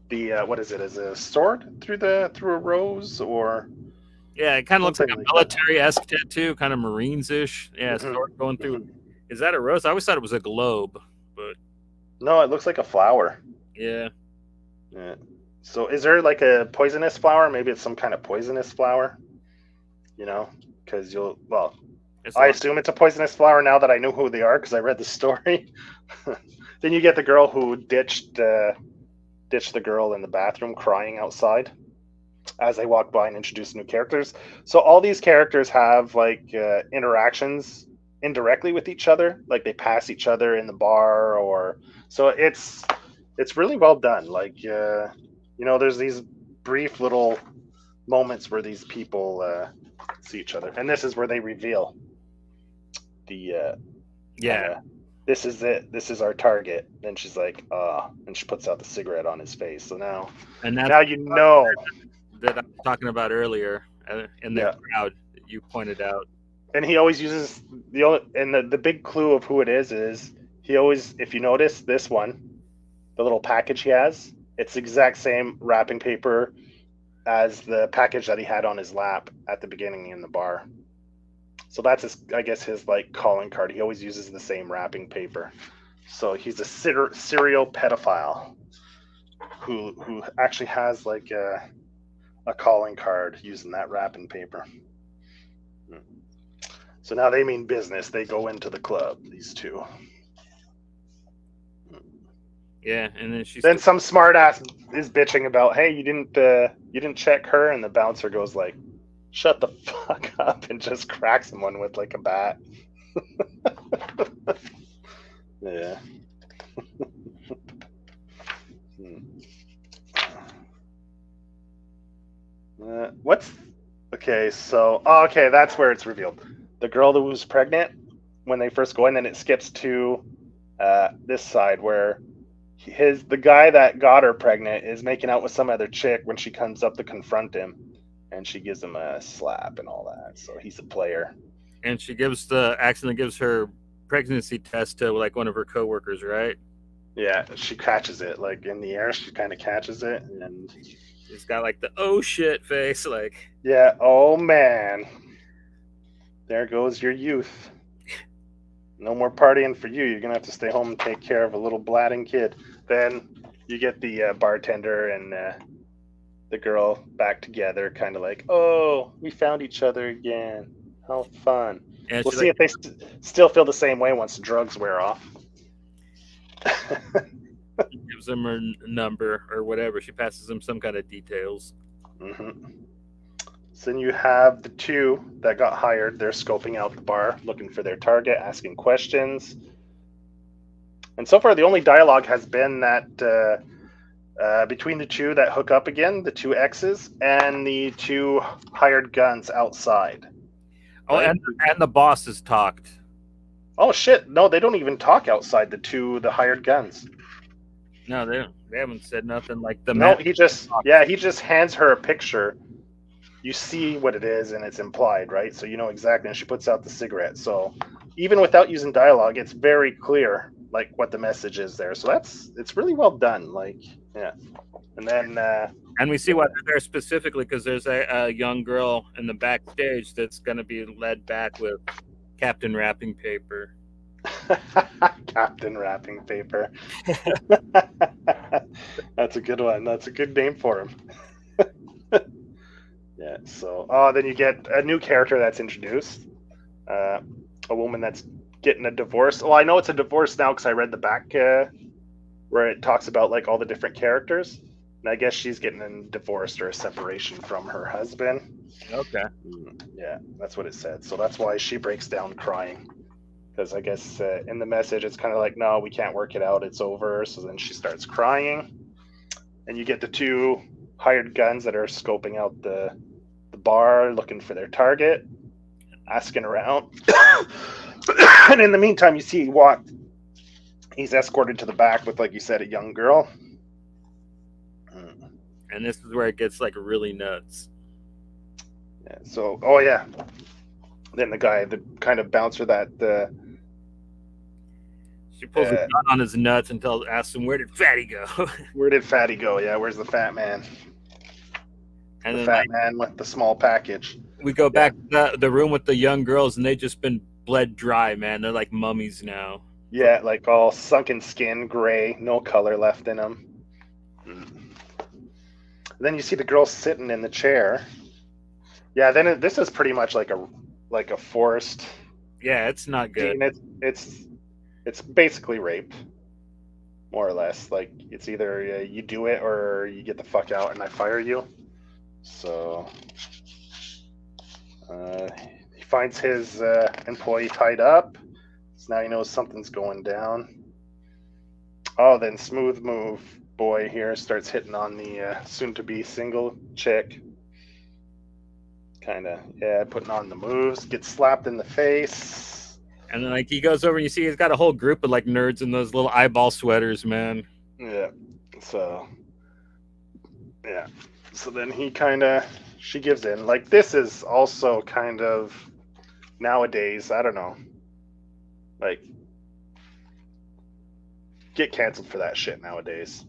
Speaker 2: The what is it? Is it a sword through a rose, or?
Speaker 1: Yeah, it kind of looks like a military-esque tattoo, kind of Marines-ish. Yeah, sword going through. Is that a rose? I always thought it was a globe, but
Speaker 2: no, it looks like a flower.
Speaker 1: Yeah.
Speaker 2: Yeah. So, is there like a poisonous flower? Maybe it's some kind of poisonous flower. Because I assume it's a poisonous flower now that I know who they are because I read the story. Then you get the girl who ditched the girl in the bathroom crying outside as they walk by and introduce new characters. So all these characters have like interactions indirectly with each other, like they pass each other in the bar, or so it's it's really well done. Like, there's these brief little moments where these people see each other, and this is where they reveal the kind
Speaker 1: Yeah,
Speaker 2: of, this is it. This is our target. Then she's like, and she puts out the cigarette on his face. So
Speaker 1: and that's
Speaker 2: now you know.
Speaker 1: that I was talking about earlier in the
Speaker 2: Yeah.
Speaker 1: crowd that you pointed out.
Speaker 2: And he always uses the big clue of who it is he always, if you notice this one, the little package he has, it's the exact same wrapping paper as the package that he had on his lap at the beginning in the bar. So that's his, I guess, his like calling card. He always uses the same wrapping paper. So he's a serial pedophile who actually has like a calling card using that wrapping paper. So now they mean business. They go into the club, these two.
Speaker 1: Yeah, and then
Speaker 2: Then some smart ass is bitching about, hey, you didn't check her, and the bouncer goes like, shut the fuck up, and just cracks someone with like a bat. Yeah. What's okay? So okay, that's where it's revealed. The girl that was pregnant when they first go in, then it skips to this side where the guy that got her pregnant is making out with some other chick when she comes up to confront him, and she gives him a slap and all that. So he's a player.
Speaker 1: And she accidentally gives her pregnancy test to like one of her coworkers, right?
Speaker 2: Yeah, she catches it like in the air. She kind of catches it, and
Speaker 1: He's got like the oh shit face, like,
Speaker 2: yeah, oh man, there goes your youth. No more partying for you. You're gonna have to stay home and take care of a little blatting kid. Then you get the bartender and the girl back together, kind of like, oh, we found each other again. How fun.
Speaker 1: and
Speaker 2: We'll
Speaker 1: she's
Speaker 2: see
Speaker 1: like,
Speaker 2: if they still feel the same way once the drugs wear off.
Speaker 1: gives him her number or whatever. She passes him some kind of details.
Speaker 2: Mm-hmm. So then you have the two that got hired. They're scoping out the bar, looking for their target, asking questions. And so far, the only dialogue has been that between the two that hook up again, the two exes, and the two hired guns outside.
Speaker 1: Oh,
Speaker 2: Right?
Speaker 1: and the boss has talked.
Speaker 2: Oh shit! No, they don't even talk outside. The hired guns.
Speaker 1: No, they haven't said nothing. Like
Speaker 2: No, he just hands her a picture. You see what it is, and it's implied, right? So you know exactly. And she puts out the cigarette. So even without using dialogue, it's very clear, like what the message is there. So it's really well done. Like, yeah. And then
Speaker 1: and we see why they're there specifically because there's a young girl in the backstage that's going to be led back with Captain Wrapping Paper.
Speaker 2: Captain Wrapping Paper. That's a good one. That's a good name for him. Yeah. So, then you get a new character that's introduced. A woman that's getting a divorce. Well, I know it's a divorce now because I read the back where it talks about like all the different characters. And I guess she's getting a divorce or a separation from her husband.
Speaker 1: Okay.
Speaker 2: Yeah, that's what it said. So that's why she breaks down crying. Because I guess in the message it's kind of like, no, we can't work it out. It's over. So then she starts crying. And you get the two hired guns that are scoping out the bar, looking for their target, asking around. And in the meantime, you see he's escorted to the back with, like you said, a young girl.
Speaker 1: And this is where it gets like really nuts.
Speaker 2: Yeah. So, oh yeah. Then the guy, the kind of bouncer that
Speaker 1: she pulls a gun on his nuts and asks him, "Where did Fatty go?"
Speaker 2: Where did Fatty go? Yeah, where's the fat man?
Speaker 1: And
Speaker 2: the
Speaker 1: then
Speaker 2: fat man with the small package.
Speaker 1: We go back to the room with the young girls, and they've just been bled dry, man. They're like mummies now.
Speaker 2: Yeah, like all sunken skin, gray, no color left in them. Then you see the girl sitting in the chair. Yeah, then this is pretty much like a forced.
Speaker 1: Yeah, it's not good.
Speaker 2: It's basically rape, more or less. Like it's either you do it or you get the fuck out and I fire you. So he finds his employee tied up. So now he knows something's going down. Oh, then Smooth Move boy here starts hitting on the soon-to-be single chick. Kind of, yeah, putting on the moves, gets slapped in the face.
Speaker 1: And then like he goes over and you see he's got a whole group of like nerds in those little eyeball sweaters, man.
Speaker 2: Yeah. So, yeah. So then she gives in. Like, this is also kind of nowadays, I don't know. Like, get canceled for that shit nowadays.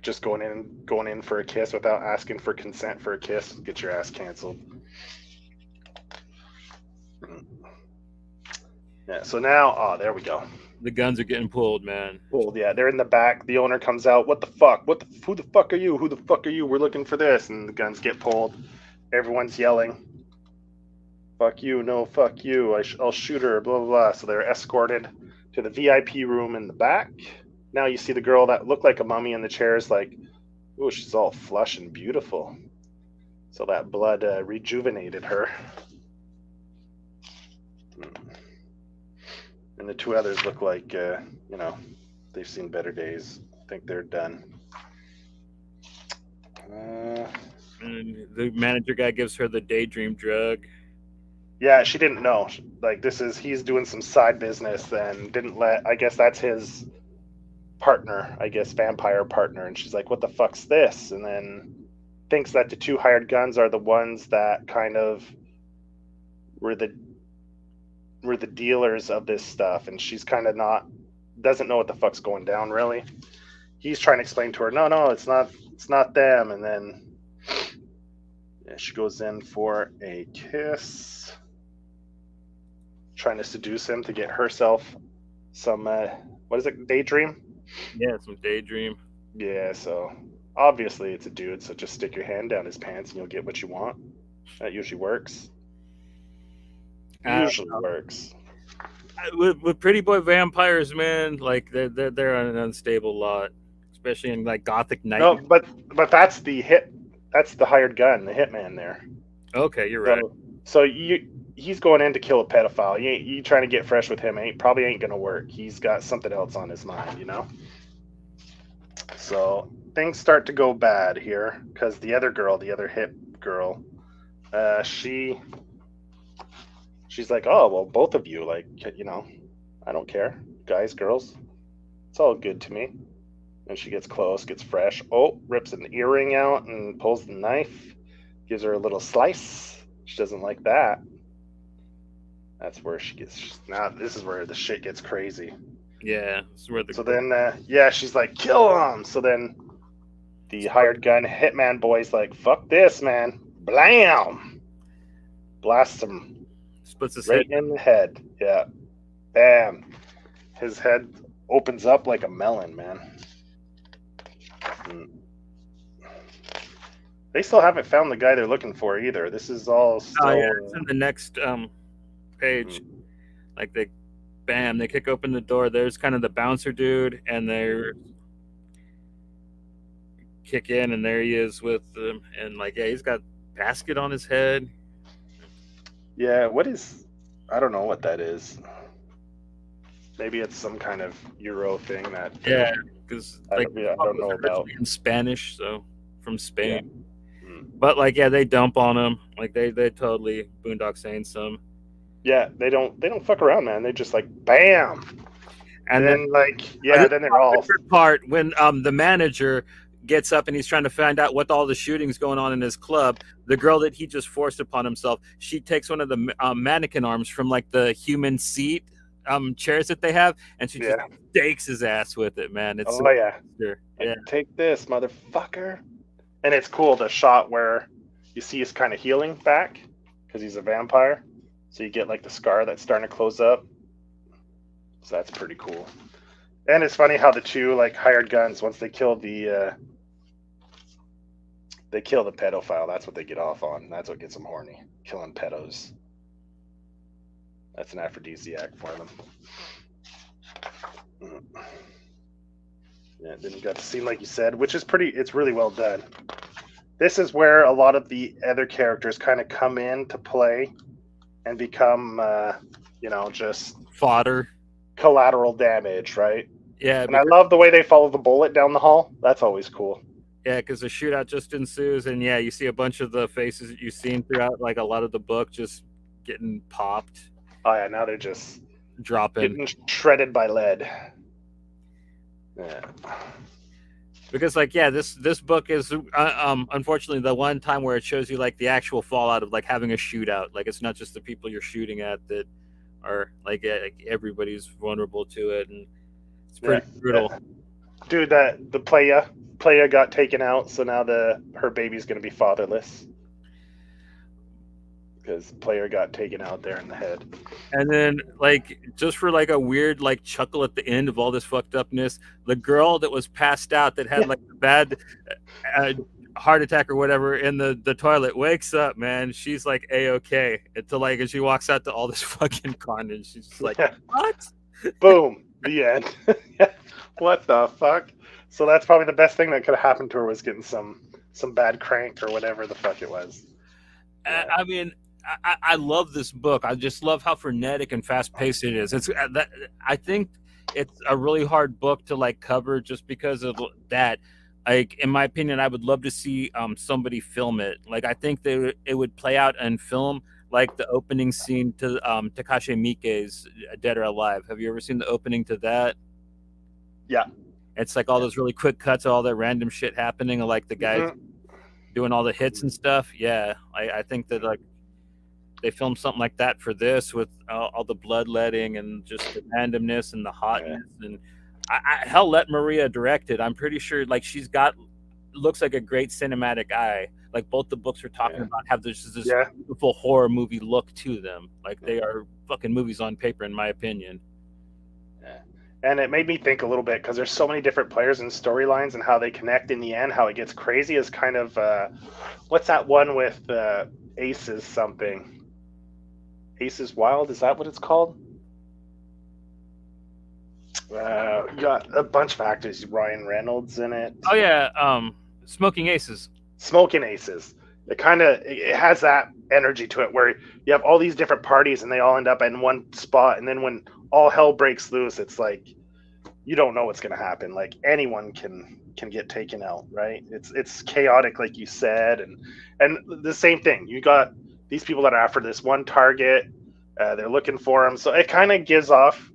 Speaker 2: Just going in for a kiss without asking for consent for a kiss, get your ass canceled. Yeah, so now, oh, there we go.
Speaker 1: The guns are getting pulled, man.
Speaker 2: Pulled, yeah, they're in the back. The owner comes out. What the fuck? Who the fuck are you? Who the fuck are you? We're looking for this. And the guns get pulled. Everyone's yelling, fuck you, no, fuck you. I'll shoot her, blah, blah, blah. So they're escorted to the VIP room in the back. Now you see the girl that looked like a mummy in the chairs, like, oh, she's all flush and beautiful. So that blood rejuvenated her. And the two others look like, they've seen better days. I think they're done.
Speaker 1: And the manager guy gives her the daydream drug.
Speaker 2: Yeah, she didn't know. Like, he's doing some side business and I guess that's his partner, vampire partner. And she's like, what the fuck's this? And then thinks that the two hired guns are the ones that kind of were the dealers of this stuff. And she's kind of doesn't know what the fuck's going down, really. He's trying to explain to her, no, it's not them. And then she goes in for a kiss, trying to seduce him to get herself some, what is it, daydream?
Speaker 1: Yeah, some daydream.
Speaker 2: Yeah, so obviously it's a dude, so just stick your hand down his pants and you'll get what you want. That usually works. Works.
Speaker 1: With pretty boy vampires, man, like they're an unstable lot, especially in like Gothic Night.
Speaker 2: No, but that's the hired gun, the hitman there.
Speaker 1: Okay, you're right.
Speaker 2: So he's going in to kill a pedophile. You trying to get fresh with him probably ain't gonna work. He's got something else on his mind, So things start to go bad here because the other hip girl, she's like, oh, well, both of you, like, I don't care. Guys, girls, it's all good to me. And she gets close, gets fresh. Oh, rips an earring out and pulls the knife. Gives her a little slice. She doesn't like that. That's where now this is where the shit gets crazy.
Speaker 1: Yeah,
Speaker 2: she's like, kill him. So then the hired gun hitman boy's like, fuck this, man. Blam! Blasts him.
Speaker 1: Splits his
Speaker 2: right
Speaker 1: head
Speaker 2: in the head. Yeah. Bam. His head opens up like a melon, man. They still haven't found the guy they're looking for either. This is all still...
Speaker 1: it's in the next page. Like they kick open the door. There's kind of the bouncer dude, and they kick in, and there he is with them. And like, yeah, he's got a basket on his head.
Speaker 2: Yeah, I don't know what that is. Maybe it's some kind of Euro thing that...
Speaker 1: Yeah, because
Speaker 2: I don't know about.
Speaker 1: In Spanish, so from Spain. Yeah. But like, yeah, they dump on him. Like they totally Boondock saying some.
Speaker 2: Yeah, they don't fuck around, man. They just like bam. And then like, yeah, then they're all...
Speaker 1: Part when the manager gets up and he's trying to find out what all the shooting's going on in his club. The girl that he just forced upon himself, she takes one of the mannequin arms from like the human seat chairs that they have, and she just stakes his ass with it, man. It's
Speaker 2: take this, motherfucker. And it's cool, the shot where you see he's kind of healing back because he's a vampire, so you get like the scar that's starting to close up. So that's pretty cool. And it's funny how the two like hired guns, once they kill the pedophile, that's what they get off on. That's what gets them horny, killing pedos. That's an aphrodisiac for them. Yeah, it didn't got the scene like you said, which is it's really well done. This is where a lot of the other characters kind of come in to play and become, just
Speaker 1: fodder,
Speaker 2: collateral damage, right?
Speaker 1: Yeah,
Speaker 2: And I
Speaker 1: because
Speaker 2: love the way they follow the bullet down the hall. That's always cool.
Speaker 1: yeah, because the shootout just ensues, and yeah, you see a bunch of the faces that you've seen throughout like a lot of the book just getting popped,
Speaker 2: Oh yeah, now they're just
Speaker 1: dropping.
Speaker 2: getting shredded by lead. Yeah.
Speaker 1: Because like yeah, this book is unfortunately the one time where it shows you like the actual fallout of like having a shootout. Like it's not just the people you're shooting at that are like everybody's vulnerable to it, and it's
Speaker 2: Yeah.
Speaker 1: pretty brutal.
Speaker 2: Dude, that the playa got taken out, so now her baby's gonna be fatherless because player got taken out there in the head.
Speaker 1: And then like just for like a weird like chuckle at the end of all this fucked upness, the girl that was passed out that had like a bad uh, heart attack or whatever in the toilet wakes up, man. She's like a-okay until like as she walks out to all this fucking carnage. She's just like, what?
Speaker 2: Boom, the end. What the fuck? So that's probably the best thing that could have happened to her was getting some bad crank or whatever the fuck it was.
Speaker 1: I mean, I love this book. I just love how frenetic and fast paced it is. It's that I think it's a really hard book to like cover just because of that. Like in my opinion, I would love to see somebody film it. Like I think it would play out in film like the opening scene to Takashi Miike's Dead or Alive. Have you ever seen the opening to that?
Speaker 2: Yeah.
Speaker 1: It's like all those really quick cuts of all that random shit happening, like the guys doing all the hits and stuff. Yeah, I think that like they filmed something like that for this with all the bloodletting and just the randomness and the hotness. And hell, let Maria direct it. I'm pretty sure like she's got looks like a great cinematic eye. Like both the books we're talking about have this beautiful horror movie look to them. Like they are fucking movies on paper, in my opinion.
Speaker 2: Yeah. And it made me think a little bit because there's so many different players and storylines and how they connect in the end. How it gets crazy is kind of what's that one with Aces something? Aces Wild, is that what it's called? You got a bunch of actors. Ryan Reynolds in it.
Speaker 1: Oh yeah, Smoking Aces.
Speaker 2: Smoking Aces. It has that energy to it where you have all these different parties and they all end up in one spot, and then when all hell breaks loose, it's like you don't know what's going to happen. Like anyone can get taken out, right? It's chaotic, like you said, and the same thing. You got these people that are after this one target. They're looking for them, so it kind of gives off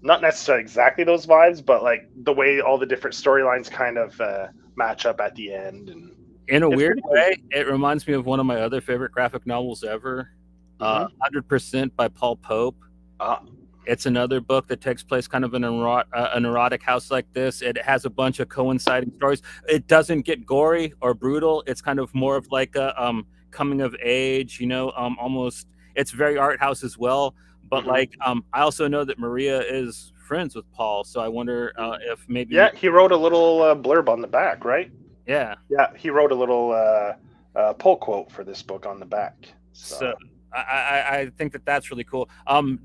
Speaker 2: not necessarily exactly those vibes, but like the way all the different storylines kind of match up at the end. And
Speaker 1: in a weird way, it reminds me of one of my other favorite graphic novels ever, 100% by Paul Pope. It's another book that takes place kind of in an erotic house like this. It has a bunch of coinciding stories. It doesn't get gory or brutal. It's kind of more of like a coming of age, almost. It's very art house as well. But like, I also know that Maria is friends with Paul, so I wonder if maybe
Speaker 2: he wrote a little blurb on the back, right?
Speaker 1: Yeah,
Speaker 2: he wrote a little pull quote for this book on the back.
Speaker 1: So I think that's really cool.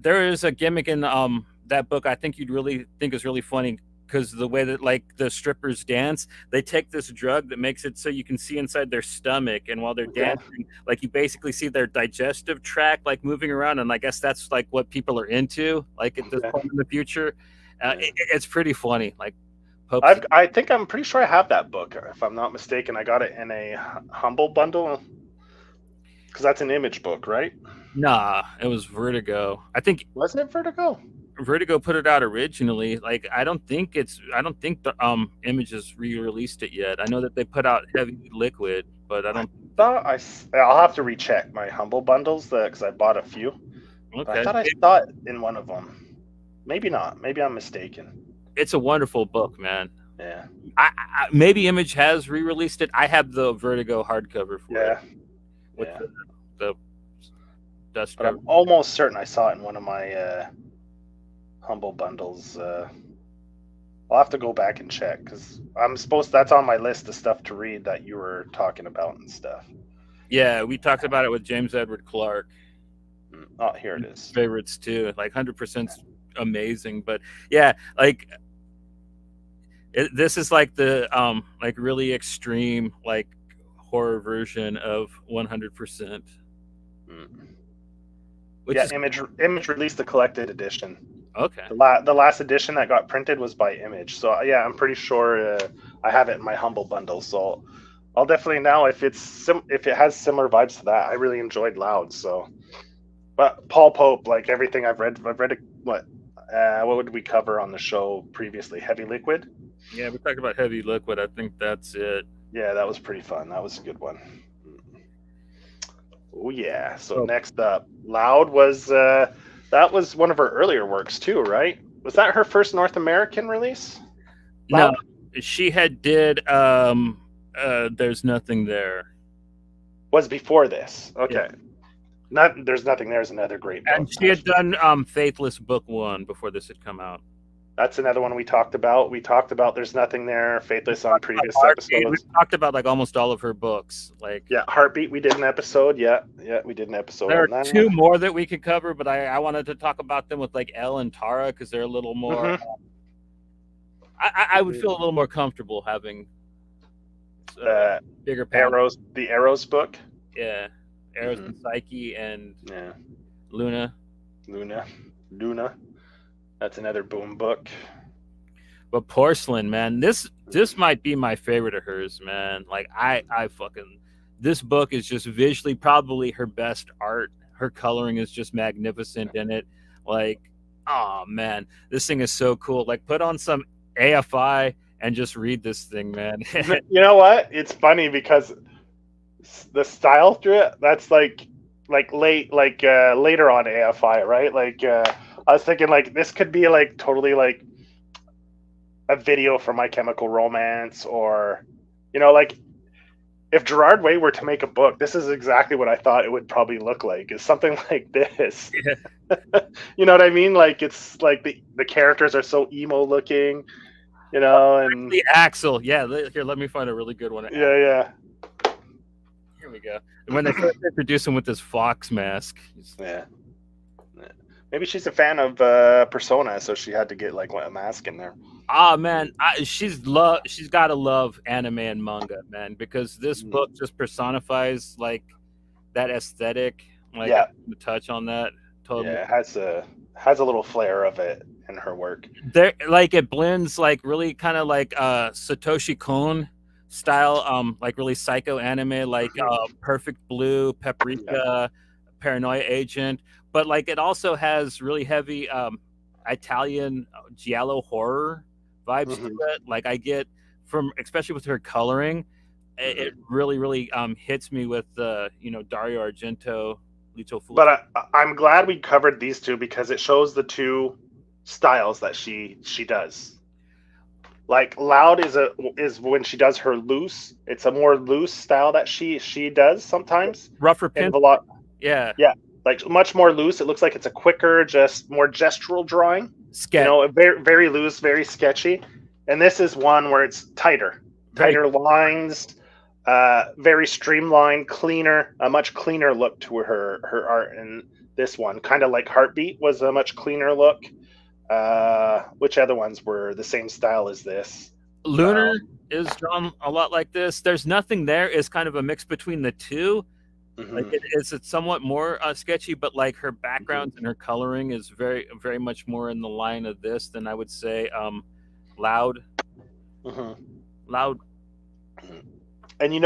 Speaker 1: There is a gimmick in that book I think you'd really think is really funny, because the way that like the strippers dance, they take this drug that makes it so you can see inside their stomach, and while they're dancing, like you basically see their digestive tract like moving around, and I guess that's like what people are into like at this point in the future. It's pretty funny. Like
Speaker 2: I think I'm pretty sure I have that book, if I'm not mistaken. I got it in a Humble bundle. Because that's an Image book, right?
Speaker 1: Nah, it was Vertigo. I think
Speaker 2: wasn't it Vertigo?
Speaker 1: Vertigo put it out originally. Like I don't think the Image has re-released it yet. I know that they put out Heavy Liquid, but I don't.
Speaker 2: I'll have to recheck my Humble bundles because I bought a few.
Speaker 1: Okay.
Speaker 2: I thought I saw it in one of them. Maybe not. Maybe I'm mistaken.
Speaker 1: It's a wonderful book, man.
Speaker 2: Yeah.
Speaker 1: Maybe Image has re-released it. I have the Vertigo hardcover for it. With the dust.
Speaker 2: But I'm almost certain I saw it in one of my Humble bundles. I'll have to go back and check because that's on my list of stuff to read that you were talking about and stuff.
Speaker 1: Yeah, we talked about it with James Edward Clark.
Speaker 2: Oh, here it is.
Speaker 1: Favorites too, like 100% amazing. But yeah, like this is like the like really extreme like horror version of 100%.
Speaker 2: Image released the collected edition.
Speaker 1: Okay.
Speaker 2: The last edition that got printed was by Image. So yeah, I'm pretty sure I have it in my Humble bundle. So I'll definitely now if it has similar vibes to that. I really enjoyed Loud. So, but Paul Pope, like everything I've read what would we cover on the show previously? Heavy Liquid.
Speaker 1: Yeah, we talked about Heavy Liquid. I think that's it.
Speaker 2: Yeah, that was pretty fun. That was a good one. Oh yeah. So next up, Loud was that was one of her earlier works too, right? Was that her first North American release?
Speaker 1: Loud? No, she had did There's Nothing There.
Speaker 2: Was before this. Okay. Yeah. There's Nothing There is another great book.
Speaker 1: And she had done Faithless Book 1 before this had come out.
Speaker 2: That's another one we talked about. We talked about There's Nothing There, Faithless on previous episodes.
Speaker 1: We talked about like almost all of her books. Like
Speaker 2: Heartbeat, we did an episode. Yeah, we did an episode.
Speaker 1: There are two more that we could cover, but I wanted to talk about them with like Elle and Tara because they're a little more. I would feel a little more comfortable having bigger
Speaker 2: Arrows. The Arrows book.
Speaker 1: Yeah, Arrows and Psyche and Luna.
Speaker 2: That's another Boom book.
Speaker 1: But Porcelain, man, this might be my favorite of hers, man. Like I fucking, this book is just visually probably her best art. Her coloring is just magnificent in it. Like, oh man, this thing is so cool. Like, put on some AFI and just read this thing, man.
Speaker 2: You know what? It's funny because the style through it, that's later on AFI, right? Like I was thinking like this could be like totally like a video for My Chemical Romance, or like if Gerard Way were to make a book, this is exactly what I thought it would probably look like. Is something like this. Yeah. You know what I mean? Like it's like the characters are so emo looking, and
Speaker 1: the Axel. Yeah, here, let me find a really good one.
Speaker 2: Yeah.
Speaker 1: Here we go. And when they first introduce him with this fox mask.
Speaker 2: Yeah. Maybe she's a fan of Persona, so she had to get like a mask in there.
Speaker 1: Ah, man, she's got to love anime and manga, man, because this book just personifies like that aesthetic. Like, the touch on that. Totally.
Speaker 2: Yeah, it has a little flair of it in her work.
Speaker 1: There, like it blends like really kind of like Satoshi Kon style, like really psycho anime, like Perfect Blue, Paprika, Paranoia Agent. But like it also has really heavy Italian giallo horror vibes to it. Like I get from, especially with her coloring, it really hits me with Dario Argento, Lito Fulci.
Speaker 2: But I'm glad we covered these two because it shows the two styles that she does. Like Loud is when she does her loose. It's a more loose style that she does sometimes.
Speaker 1: Rougher pen. Yeah.
Speaker 2: Like much more loose. It looks like it's a quicker, just more gestural drawing. Very, very loose, very sketchy. And this is one where it's tighter lines, very streamlined, cleaner, a much cleaner look to her art. And this one, kind of like Heartbeat, was a much cleaner look. Which other ones were the same style as this?
Speaker 1: Lunar is drawn a lot like this. There's Nothing There is kind of a mix between the two. Like it's somewhat more sketchy, but like her backgrounds and her coloring is very, very much more in the line of this than I would say Loud. Loud.
Speaker 2: And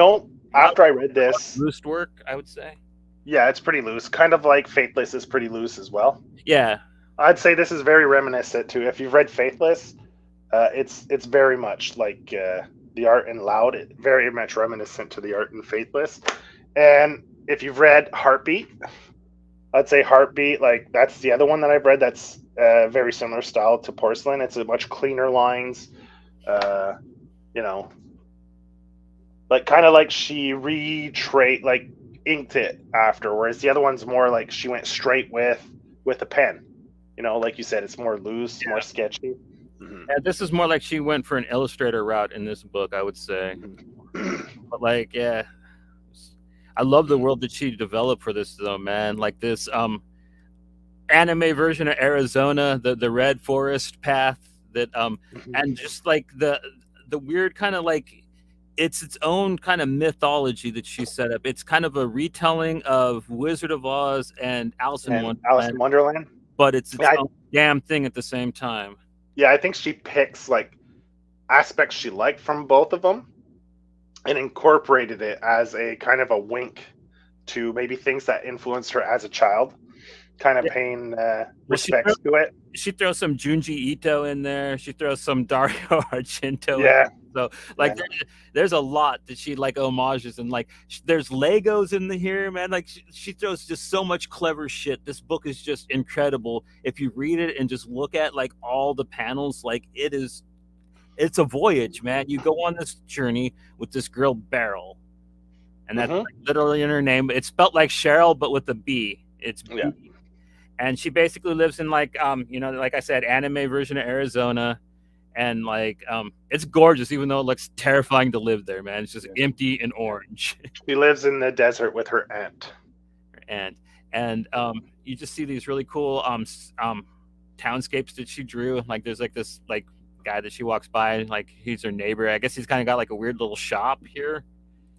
Speaker 2: after I read this,
Speaker 1: loose work, I would say.
Speaker 2: Yeah, it's pretty loose. Kind of like Faithless is pretty loose as well.
Speaker 1: Yeah,
Speaker 2: I'd say this is very reminiscent too. If you've read Faithless, it's very much like the art in Loud. Very much reminiscent to the art in Faithless. And if you've read Heartbeat, I'd say Heartbeat, like that's the other one that I've read that's very similar style to Porcelain. It's a much cleaner lines, like kind of like she inked it after, whereas the other one's more like she went straight with a pen. Like you said, it's more loose, more sketchy.
Speaker 1: And this is more like she went for an illustrator route in this book, I would say. But like, yeah. I love the world that she developed for this, though, man. Like this anime version of Arizona, the red forest path that and just like the weird kind of like it's its own kind of mythology that she set up. It's kind of a retelling of Wizard of Oz and Alice in Wonderland.
Speaker 2: Wonderland.
Speaker 1: But it's its own, damn thing at the same time.
Speaker 2: Yeah, I think she picks like aspects she liked from both of them and incorporated it as a kind of a wink to maybe things that influenced her as a child, kind of
Speaker 1: Yeah.
Speaker 2: paying
Speaker 1: Well,
Speaker 2: respects to it.
Speaker 1: she throws some Junji Ito in there. She throws some Dario Argento in
Speaker 2: Yeah,
Speaker 1: there. So
Speaker 2: yeah.
Speaker 1: like there's a lot that she like homages, and like there's Legos in the here, man. Like she throws just so much clever shit. This book is just incredible. If you read it and just look at like all the panels, like it's a voyage, man. You go on this journey with this girl Beryl, and that's
Speaker 2: Hmm.
Speaker 1: like literally in her name. It's spelled like Cheryl, but with a B. It's
Speaker 2: Yeah.
Speaker 1: B. And she basically lives in like like I said, anime version of Arizona, and like it's gorgeous, even though it looks terrifying to live there, man. It's just empty and orange.
Speaker 2: She lives in the desert with her aunt.
Speaker 1: and and you just see these really cool townscapes that she drew. Like there's like this like guy that she walks by, like he's her neighbor. I guess he's kind of got like a weird little shop here.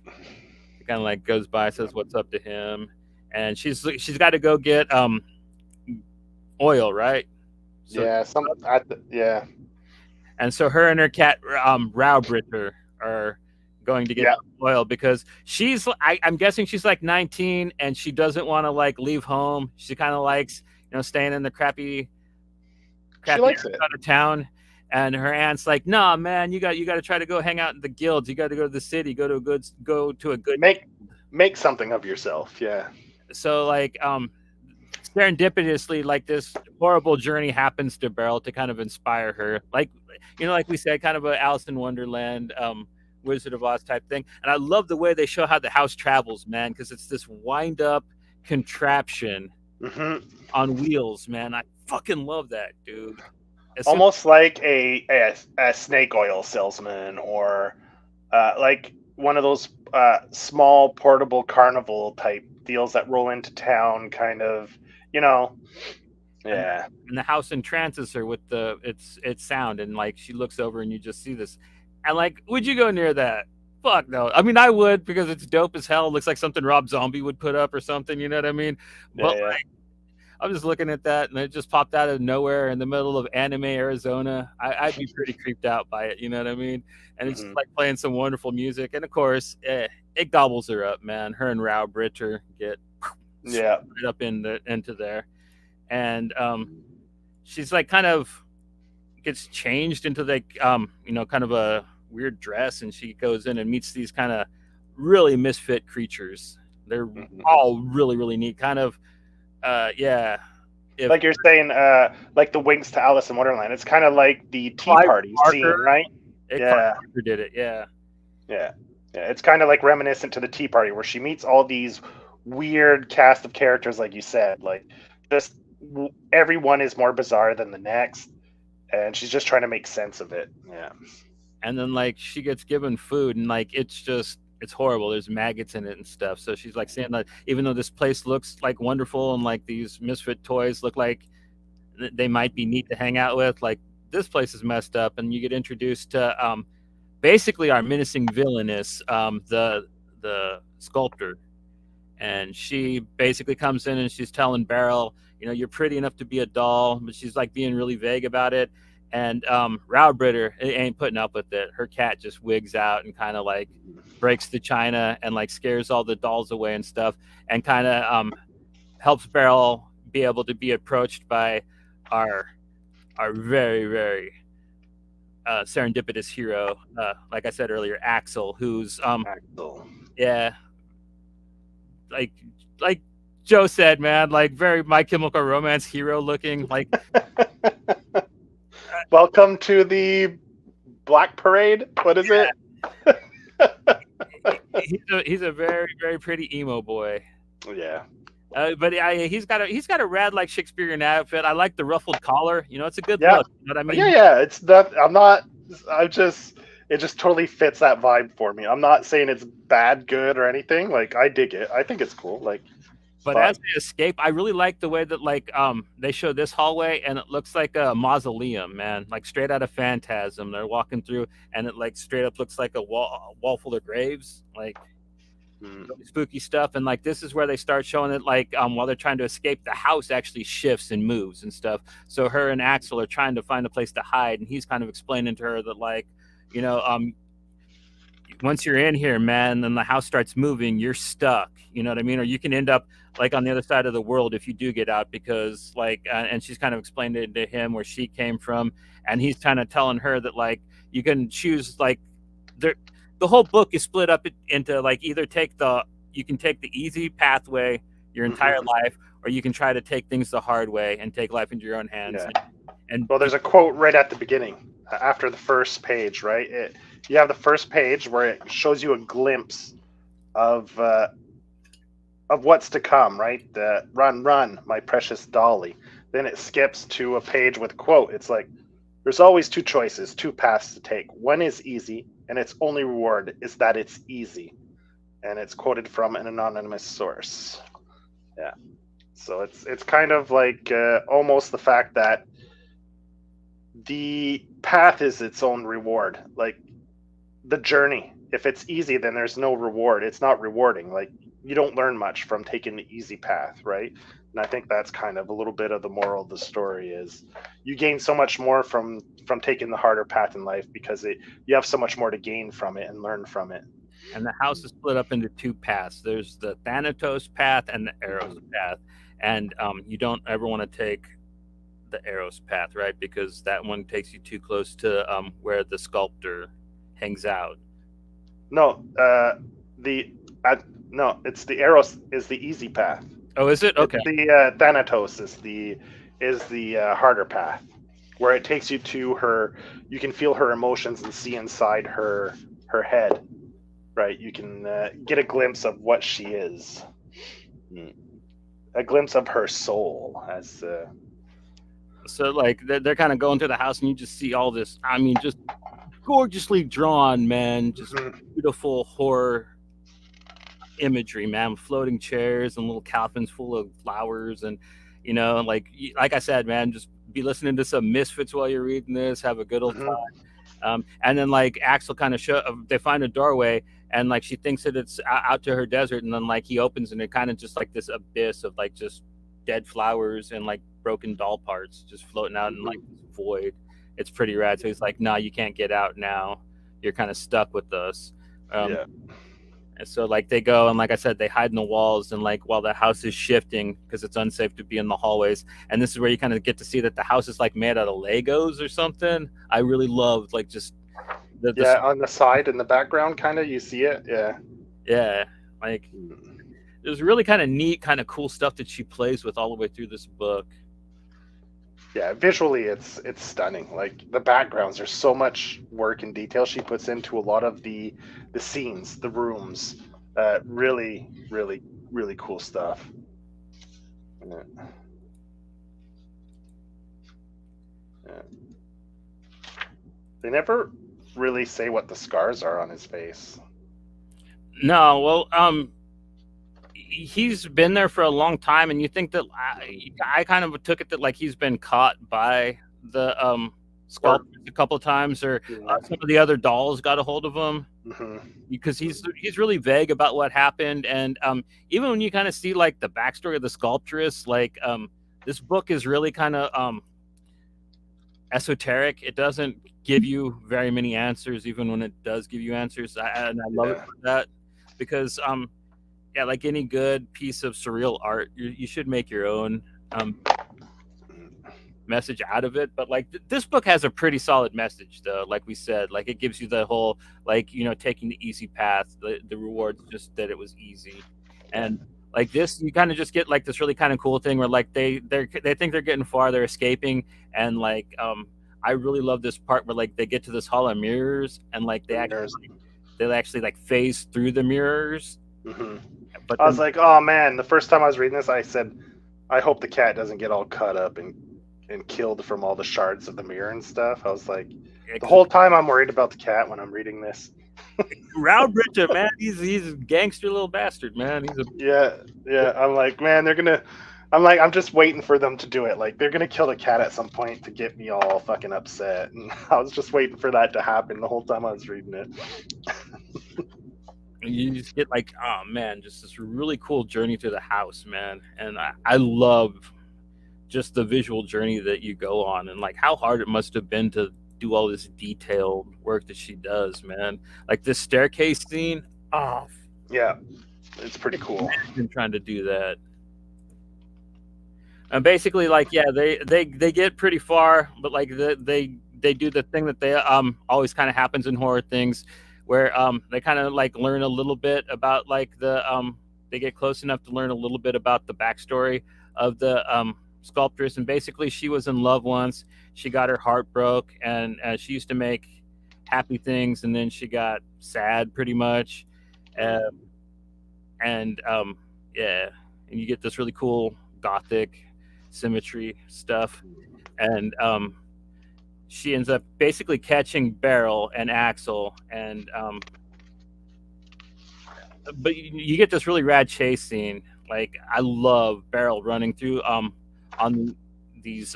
Speaker 1: He kind of like goes by, says what's up to him, and she's got to go get oil, right? So
Speaker 2: Yeah, yeah.
Speaker 1: and so her and her cat Rowbritter are going to get
Speaker 2: Yeah.
Speaker 1: oil because I'm guessing she's like 19 and she doesn't want to like leave home. She kind of likes staying in the crappy
Speaker 2: She likes it.
Speaker 1: out of town. And her aunt's like, "Nah, man, you got to try to go hang out in the guilds. You got to go to the city. Go to a good."
Speaker 2: Make something of yourself. Yeah.
Speaker 1: So like serendipitously, like this horrible journey happens to Beryl to kind of inspire her, like like we said, kind of a Alice in Wonderland, Wizard of Oz type thing. And I love the way they show how the house travels, man, because it's this wind up contraption on wheels, man. I fucking love that, dude.
Speaker 2: Almost like a snake oil salesman, or like one of those small portable carnival type deals that roll into town, kind of, yeah.
Speaker 1: And the house entrances her with its sound, and like she looks over and you just see this, and like, would you go near that? Fuck no. I mean, I would, because it's dope as hell. It looks like something Rob Zombie would put up or something. You know what I mean? But
Speaker 2: Yeah.
Speaker 1: like, I was looking at that and it just popped out of nowhere in the middle of anime Arizona. I'd be pretty creeped out by it. You know what I mean? And it's just like playing some wonderful music, and of course, it gobbles her up, man. Her and Rowbritter get right up into there, and she's like kind of gets changed into like kind of a weird dress, and she goes in and meets these kind of really misfit creatures. They're all really really neat, kind of yeah.
Speaker 2: Like you're saying, like the Winks to Alice in Wonderland. It's kind of like the Tea Party scene, right?
Speaker 1: Yeah, Parker did it. Yeah.
Speaker 2: It's kind of like reminiscent to the Tea Party, where she meets all these weird cast of characters, like you said. Like, just everyone is more bizarre than the next, and she's just trying to make sense of it. Yeah.
Speaker 1: And then like she gets given food, and like it's horrible. There's maggots in it and stuff. So she's like saying that even though this place looks like wonderful and like these misfit toys look like they might be neat to hang out with, like this place is messed up. And you get introduced to basically our menacing villainess, the sculptor. And she basically comes in and she's telling Beryl, you're pretty enough to be a doll, but she's like being really vague about it. And Rowbritter ain't putting up with it. Her cat just wigs out and kind of like breaks the china and like scares all the dolls away and stuff, and kind of helps Beryl be able to be approached by our very very serendipitous hero, like I said earlier, Axel, who's
Speaker 2: Axel.
Speaker 1: Yeah, like Joe said, man, like very My Chemical Romance hero looking, like.
Speaker 2: Welcome to the Black Parade. What is it?
Speaker 1: He's a very very pretty emo boy.
Speaker 2: Yeah.
Speaker 1: But he's got a rad like Shakespearean outfit. I like the ruffled collar. It's a good
Speaker 2: Yeah.
Speaker 1: look. You know what I mean?
Speaker 2: Yeah. It's not. It just totally fits that vibe for me. I'm not saying it's bad, good, or anything. Like, I dig it. I think it's cool. Like.
Speaker 1: But as they escape, I really like the way that like they show this hallway, and it looks like a mausoleum, man, like straight out of Phantasm. They're walking through, and it like straight up looks like a wall full of graves. Like,
Speaker 2: Mm.
Speaker 1: really spooky stuff. And like this is where they start showing it, like while they're trying to escape, the house actually shifts and moves and stuff. So her and Axel are trying to find a place to hide, and he's kind of explaining to her that, like, you know, once you're in here, man, then the house starts moving, you're stuck. You know what I mean? Or you can end up like on the other side of the world if you do get out, because like, and she's kind of explained it to him where she came from, and he's kind of telling her that like you can choose, like, the whole book is split up into like either you can take the easy pathway your entire life, or you can try to take things the hard way and take life into your own hands.
Speaker 2: Yeah.
Speaker 1: And
Speaker 2: well, there's a quote right at the beginning, after the first page, right? You have the first page where it shows you a glimpse of what's to come, right? Run, run, my precious dolly. Then it skips to a page with a quote. It's like, there's always two choices, two paths to take. One is easy, and its only reward is that it's easy. And it's quoted from an anonymous source. Yeah. So it's kind of like almost the fact that the path is its own reward. Like the journey, if it's easy, then there's no reward. It's not rewarding. Like you don't learn much from taking the easy path, right? And I think that's kind of a little bit of the moral of the story is you gain so much more from taking the harder path in life, because you have so much more to gain from it and learn from it.
Speaker 1: And the house is split up into two paths. There's the Thanatos path and the Eros path. And you don't ever want to take the Eros path, right? Because that one takes you too close to where the sculptor hangs out.
Speaker 2: No, no, it's the Eros is the easy path.
Speaker 1: Oh, is it? Okay.
Speaker 2: The Thanatos is the harder path, where it takes you to her. You can feel her emotions and see inside her head, right? You can get a glimpse of what she is, a glimpse of her soul. As
Speaker 1: so, like they're kind of going through the house, and you just see all this. I mean, just gorgeously drawn, man. Just beautiful horror imagery, man. Floating chairs and little coffins full of flowers, and you know, like I said, man, just be listening to some Misfits while you're reading this. Have a good old time. And then like Axel kind of they find a doorway, and like she thinks that it's out to her desert, and then like he opens, and it kind of just like this abyss of like just dead flowers and like broken doll parts just floating out in like this void. It's pretty rad. So he's like, "No, you can't get out now. You're kind of stuck with us."
Speaker 2: Yeah.
Speaker 1: And so like they go, and like I said, they hide in the walls, and like while the house is shifting because it's unsafe to be in the hallways. And this is where you kind of get to see that the house is like made out of Legos or something. I really loved like just
Speaker 2: on the side in the background, kind of you see it.
Speaker 1: Yeah, like there's really kind of neat, kind of cool stuff that she plays with all the way through this book.
Speaker 2: Yeah, visually it's stunning. Like the backgrounds, there's so much work and detail she puts into a lot of the scenes, the rooms. Really, really, really cool stuff. Yeah. They never really say what the scars are on his face.
Speaker 1: No, well, he's been there for a long time, and you think that I kind of took it that like he's been caught by the sculptors a couple of times, or some of the other dolls got a hold of him, because he's really vague about what happened. And even when you kind of see like the backstory of the sculptress, like this book is really kind of esoteric. It doesn't give you very many answers, even when it does give you answers. And I love it for that, because yeah, like any good piece of surreal art, you should make your own message out of it. But like this book has a pretty solid message, though. Like we said, like it gives you the whole, like, you know, taking the easy path, the rewards just that it was easy. And like this, you kind of just get like this really kind of cool thing where like they think they're getting far, they're escaping, and like I really love this part where like they get to this hall of mirrors, and like they actually like phase through the mirrors.
Speaker 2: But I was like, oh man, the first time I was reading this, I said, I hope the cat doesn't get all cut up and killed from all the shards of the mirror and stuff. I was like, the whole time I'm worried about the cat when I'm reading this.
Speaker 1: Round Bridger, man, he's a gangster little bastard, man.
Speaker 2: Yeah. I'm like, man, I'm just waiting for them to do it. Like they're gonna kill the cat at some point to get me all fucking upset. And I was just waiting for that to happen the whole time I was reading it.
Speaker 1: you just get like, oh man, just this really cool journey through the house, man. And I love just the visual journey that you go on, and like how hard it must have been to do all this detailed work that she does, man. Like this staircase scene. Oh,
Speaker 2: Yeah, it's pretty cool.
Speaker 1: imagine trying to do that. And basically, like, yeah, they get pretty far, but like they do the thing that they always kind of happens in horror things, where they kind of like learn a little bit about like the they get close enough to learn a little bit about the backstory of the sculptress. And basically, she was in love once. She got her heart broke, and she used to make happy things, and then she got sad, pretty much. Uh, and yeah, and you get this really cool gothic symmetry stuff. And she ends up basically catching Beryl and Axel, and but you get this really rad chase scene. Like I love Beryl running through on these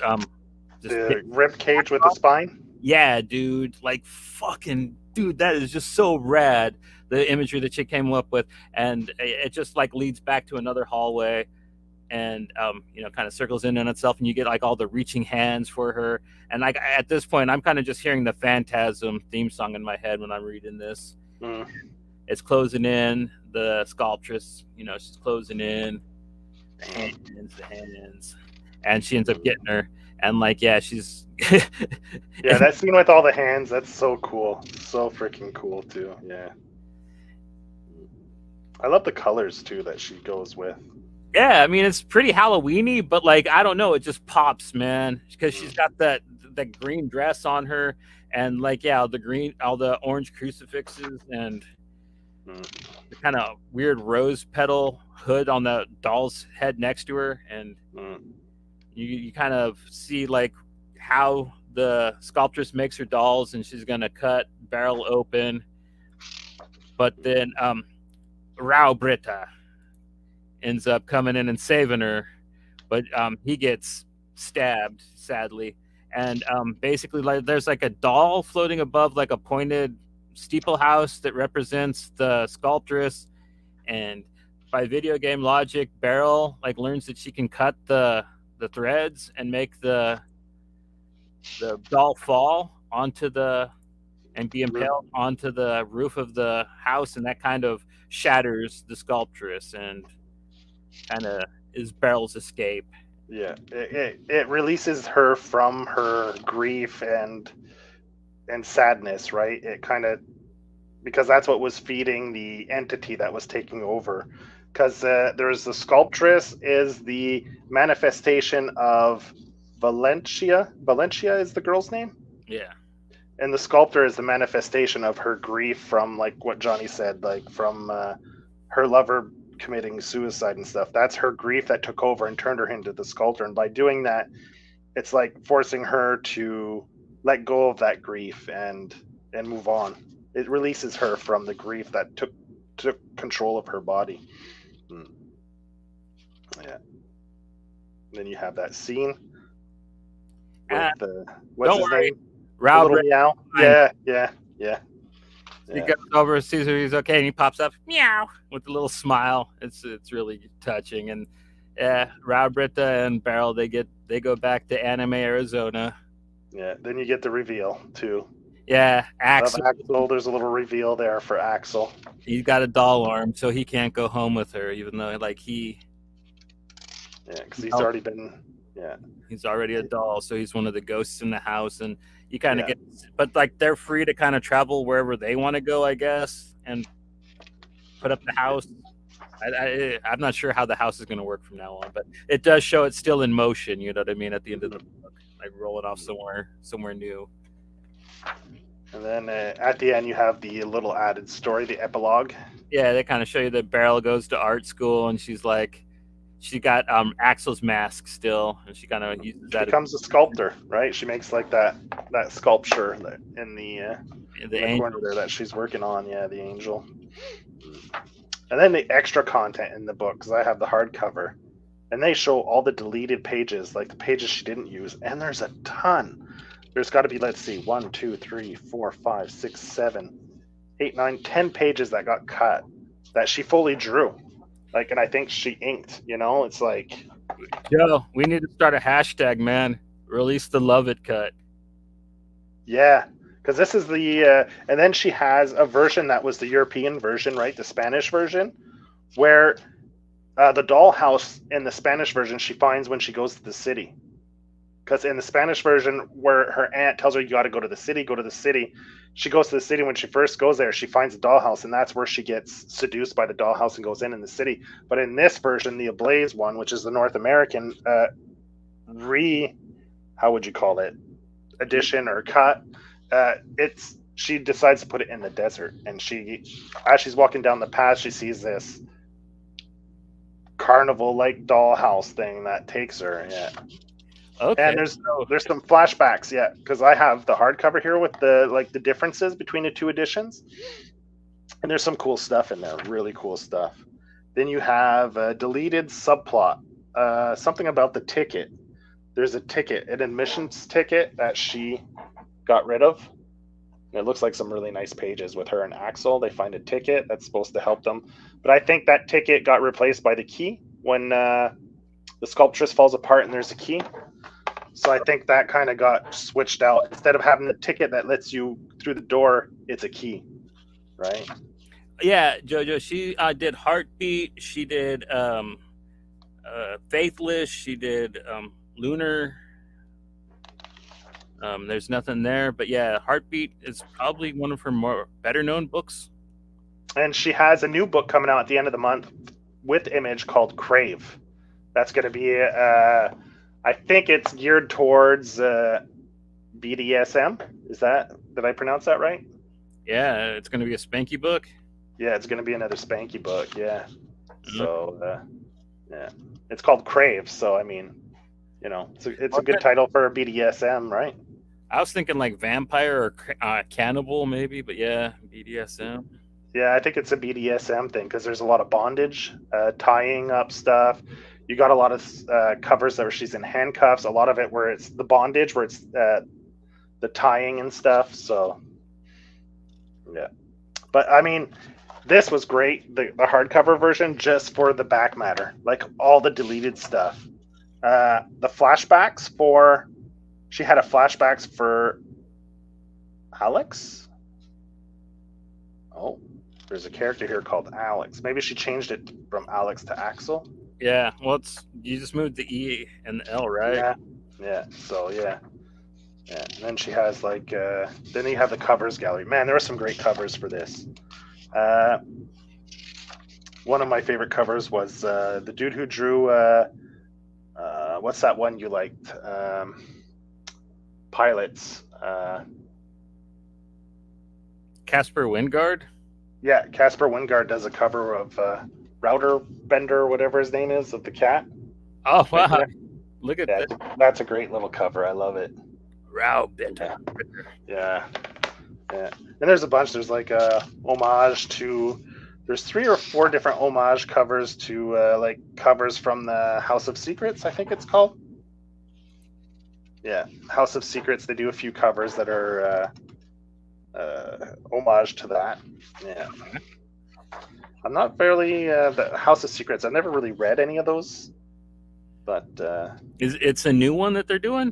Speaker 1: this big,
Speaker 2: The rib cage with the spine.
Speaker 1: yeah, dude, like fucking dude, that is just so rad. The imagery that she came up with, and it just like leads back to another hallway, and kind of circles in on itself, and you get like all the reaching hands for her. And like at this point, I'm kind of just hearing the Phantasm theme song in my head when I'm reading this.
Speaker 2: Mm.
Speaker 1: It's closing in. The sculptress, she's closing in. The hands, and she ends up getting her. And like, yeah, she's
Speaker 2: Yeah, that scene with all the hands, that's so cool. So freaking cool too. Yeah. I love the colors too that she goes with.
Speaker 1: yeah. I mean, it's pretty Halloweeny, but like, I don't know, it just pops, man, because she's got that green dress on her, and like, yeah, all the orange crucifixes, and the kind of weird rose petal hood on the doll's head next to her. And you kind of see like how the sculptress makes her dolls, and she's gonna cut Beryl open, but then Rao Britta ends up coming in and saving her, but he gets stabbed, sadly. And basically, like, there's like a doll floating above like a pointed steeple house that represents the sculptress. And by video game logic, Beryl like learns that she can cut the threads and make the doll fall onto the and be impaled onto the roof of the house, and that kind of shatters the sculptress and kind of is Beryl's escape.
Speaker 2: Yeah, it releases her from her grief and sadness, right? It kind of, because that's what was feeding the entity that was taking over. Because there's the sculptress is the manifestation of Valencia. Valencia is the girl's name.
Speaker 1: Yeah.
Speaker 2: And the sculptor is the manifestation of her grief from, like what Johnny said, like from her lover committing suicide and stuff. That's her grief that took over and turned her into the sculptor. And by doing that, it's like forcing her to let go of that grief and move on. It releases her from the grief that took control of her body. Yeah. Then you have that scene with the what's his name?
Speaker 1: Robert.
Speaker 2: Meow. Yeah.
Speaker 1: He goes over, sees her, he's okay, and he pops up, meow, with a little smile. It's really touching. And yeah, Britta and Beryl, they go back to Anime, Arizona.
Speaker 2: Yeah, then you get the reveal too.
Speaker 1: Yeah, Axel.
Speaker 2: There's a little reveal there for Axel.
Speaker 1: He's got a doll arm, so he can't go home with her, even though like he.
Speaker 2: Yeah, because he's already been. Yeah.
Speaker 1: He's already a doll, so he's one of the ghosts in the house, and you kind of get, but like they're free to kind of travel wherever they want to go, I guess, and put up the house. I'm not sure how the house is going to work from now on, but it does show it's still in motion. You know what I mean? At the end of the book, like rolling off somewhere new.
Speaker 2: And then at the end, you have the little added story, the epilogue.
Speaker 1: Yeah, they kind of show you that Beryl goes to art school, and she's like, she got Axel's mask still, and she kind of uses that.
Speaker 2: She becomes a sculptor, right? She makes like that sculpture in the corner there that she's working on. Yeah, the angel. And then the extra content in the book, because I have the hardcover, and they show all the deleted pages, like the pages she didn't use, and there's a ton. There's got to be, let's see, 1, 2, 3, 4, 5, 6, 7, 8, 9, 10 pages that got cut. that she fully drew. Like, and I think she inked, it's like,
Speaker 1: Joe, we need to start a hashtag, man. Release the Lovett cut.
Speaker 2: yeah, because this is and then she has a version that was the European version, right? The Spanish version, where the dollhouse in the Spanish version she finds when she goes to the city. Because in the Spanish version, where her aunt tells her you got to go to the city, she goes to the city. When she first goes there, she finds the dollhouse, and that's where she gets seduced by the dollhouse and goes in the city. But in this version, the Ablaze one, which is the North American how would you call it, edition or cut, she decides to put it in the desert, and as she's walking down the path, she sees this carnival-like dollhouse thing that takes her. Yeah.
Speaker 1: Okay.
Speaker 2: And there's some flashbacks, yeah, because I have the hardcover here with the differences between the two editions, and there's some cool stuff in there, really cool stuff. Then you have a deleted subplot, something about the ticket. There's a ticket, an admissions ticket that she got rid of. And it looks like some really nice pages with her and Axel. They find a ticket that's supposed to help them, but I think that ticket got replaced by the key when the sculptress falls apart and there's a key. So I think that kind of got switched out. Instead of having the ticket that lets you through the door, it's a key, right?
Speaker 1: Yeah, Jojo. She did Heartbeat. She did Faithless. She did Lunar. There's nothing there, but yeah, Heartbeat is probably one of her better known books.
Speaker 2: And she has a new book coming out at the end of the month with Image called Crave. That's going to be I think it's geared towards BDSM. Did I pronounce that right?
Speaker 1: Yeah, it's going to be a spanky book.
Speaker 2: Yeah, it's going to be another spanky book. Yeah. Mm-hmm. So, yeah, it's called Crave. So, I mean, it's a good title for a BDSM, right?
Speaker 1: I was thinking like vampire or cannibal, maybe, but yeah, BDSM.
Speaker 2: Yeah, I think it's a BDSM thing because there's a lot of bondage, tying up stuff. You got a lot of covers where she's in handcuffs. A lot of it where it's the bondage, where it's the tying and stuff. So, yeah. But I mean, this was great. The hardcover version, just for the back matter, like all the deleted stuff. The flashbacks she had flashbacks for Alex. Oh, there's a character here called Alex. Maybe she changed it from Alex to Axel.
Speaker 1: Yeah, well, you just moved the E and the L, right?
Speaker 2: Yeah. So yeah. And then she has then you have the covers gallery. Man, there were some great covers for this. One of my favorite covers was the dude who drew what's that one you liked? Pilots.
Speaker 1: Casper Wingard?
Speaker 2: Yeah, Casper Wingard does a cover of Router Bender, whatever his name is, of the cat.
Speaker 1: Oh, wow. Right, look at that.
Speaker 2: That's a great little cover. I love it.
Speaker 1: Router Bender.
Speaker 2: Yeah. And there's a bunch. There's like a homage to... There's 3 or 4 different homage covers to covers from the House of Secrets, I think it's called. Yeah, House of Secrets. They do a few covers that are homage to that. Yeah. I'm not fairly the House of Secrets. I've never really read any of those, but
Speaker 1: it's a new one that they're doing?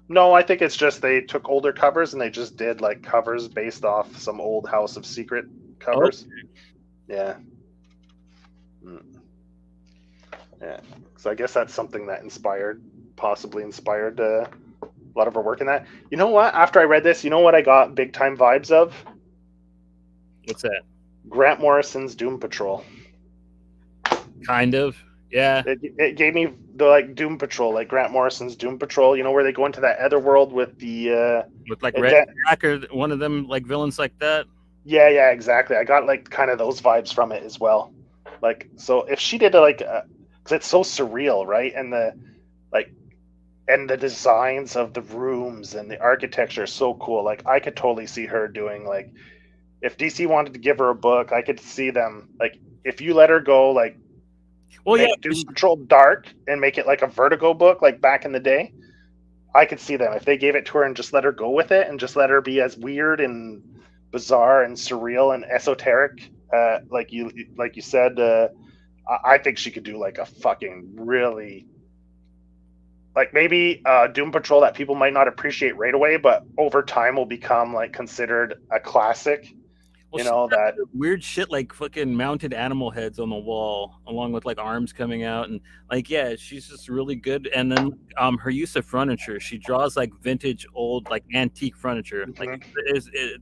Speaker 2: No, I think it's just they took older covers and they just did covers based off some old House of Secret covers. Okay. Yeah. Yeah. So I guess that's something that possibly inspired a lot of her work in that. You know what? After I read this, you know what I got big time vibes of?
Speaker 1: What's that?
Speaker 2: Grant Morrison's Doom Patrol.
Speaker 1: Kind of. Yeah.
Speaker 2: It gave me the Doom Patrol, like Grant Morrison's Doom Patrol, where they go into that other world with the
Speaker 1: with Red Jack or one of them villains like that.
Speaker 2: Yeah, exactly. I got kind of those vibes from it as well. So if she did because it's so surreal, right? And the designs of the rooms and the architecture are so cool. I could totally see her doing if DC wanted to give her a book, I could see them if you let her go Doom Patrol dark and make it a Vertigo book back in the day. I could see them if they gave it to her and just let her go with it and just let her be as weird and bizarre and surreal and esoteric Like you said, I think she could do like a fucking really, like maybe Doom Patrol that people might not appreciate right away, but over time will become like considered a classic.
Speaker 1: Well,
Speaker 2: You
Speaker 1: she
Speaker 2: know
Speaker 1: got
Speaker 2: that.
Speaker 1: weird shit like fucking mounted animal heads on the wall, along with like arms coming out, and like yeah, she's just really good. And then her use of furniture, she draws like vintage, old, like antique furniture. Like
Speaker 2: Mhm.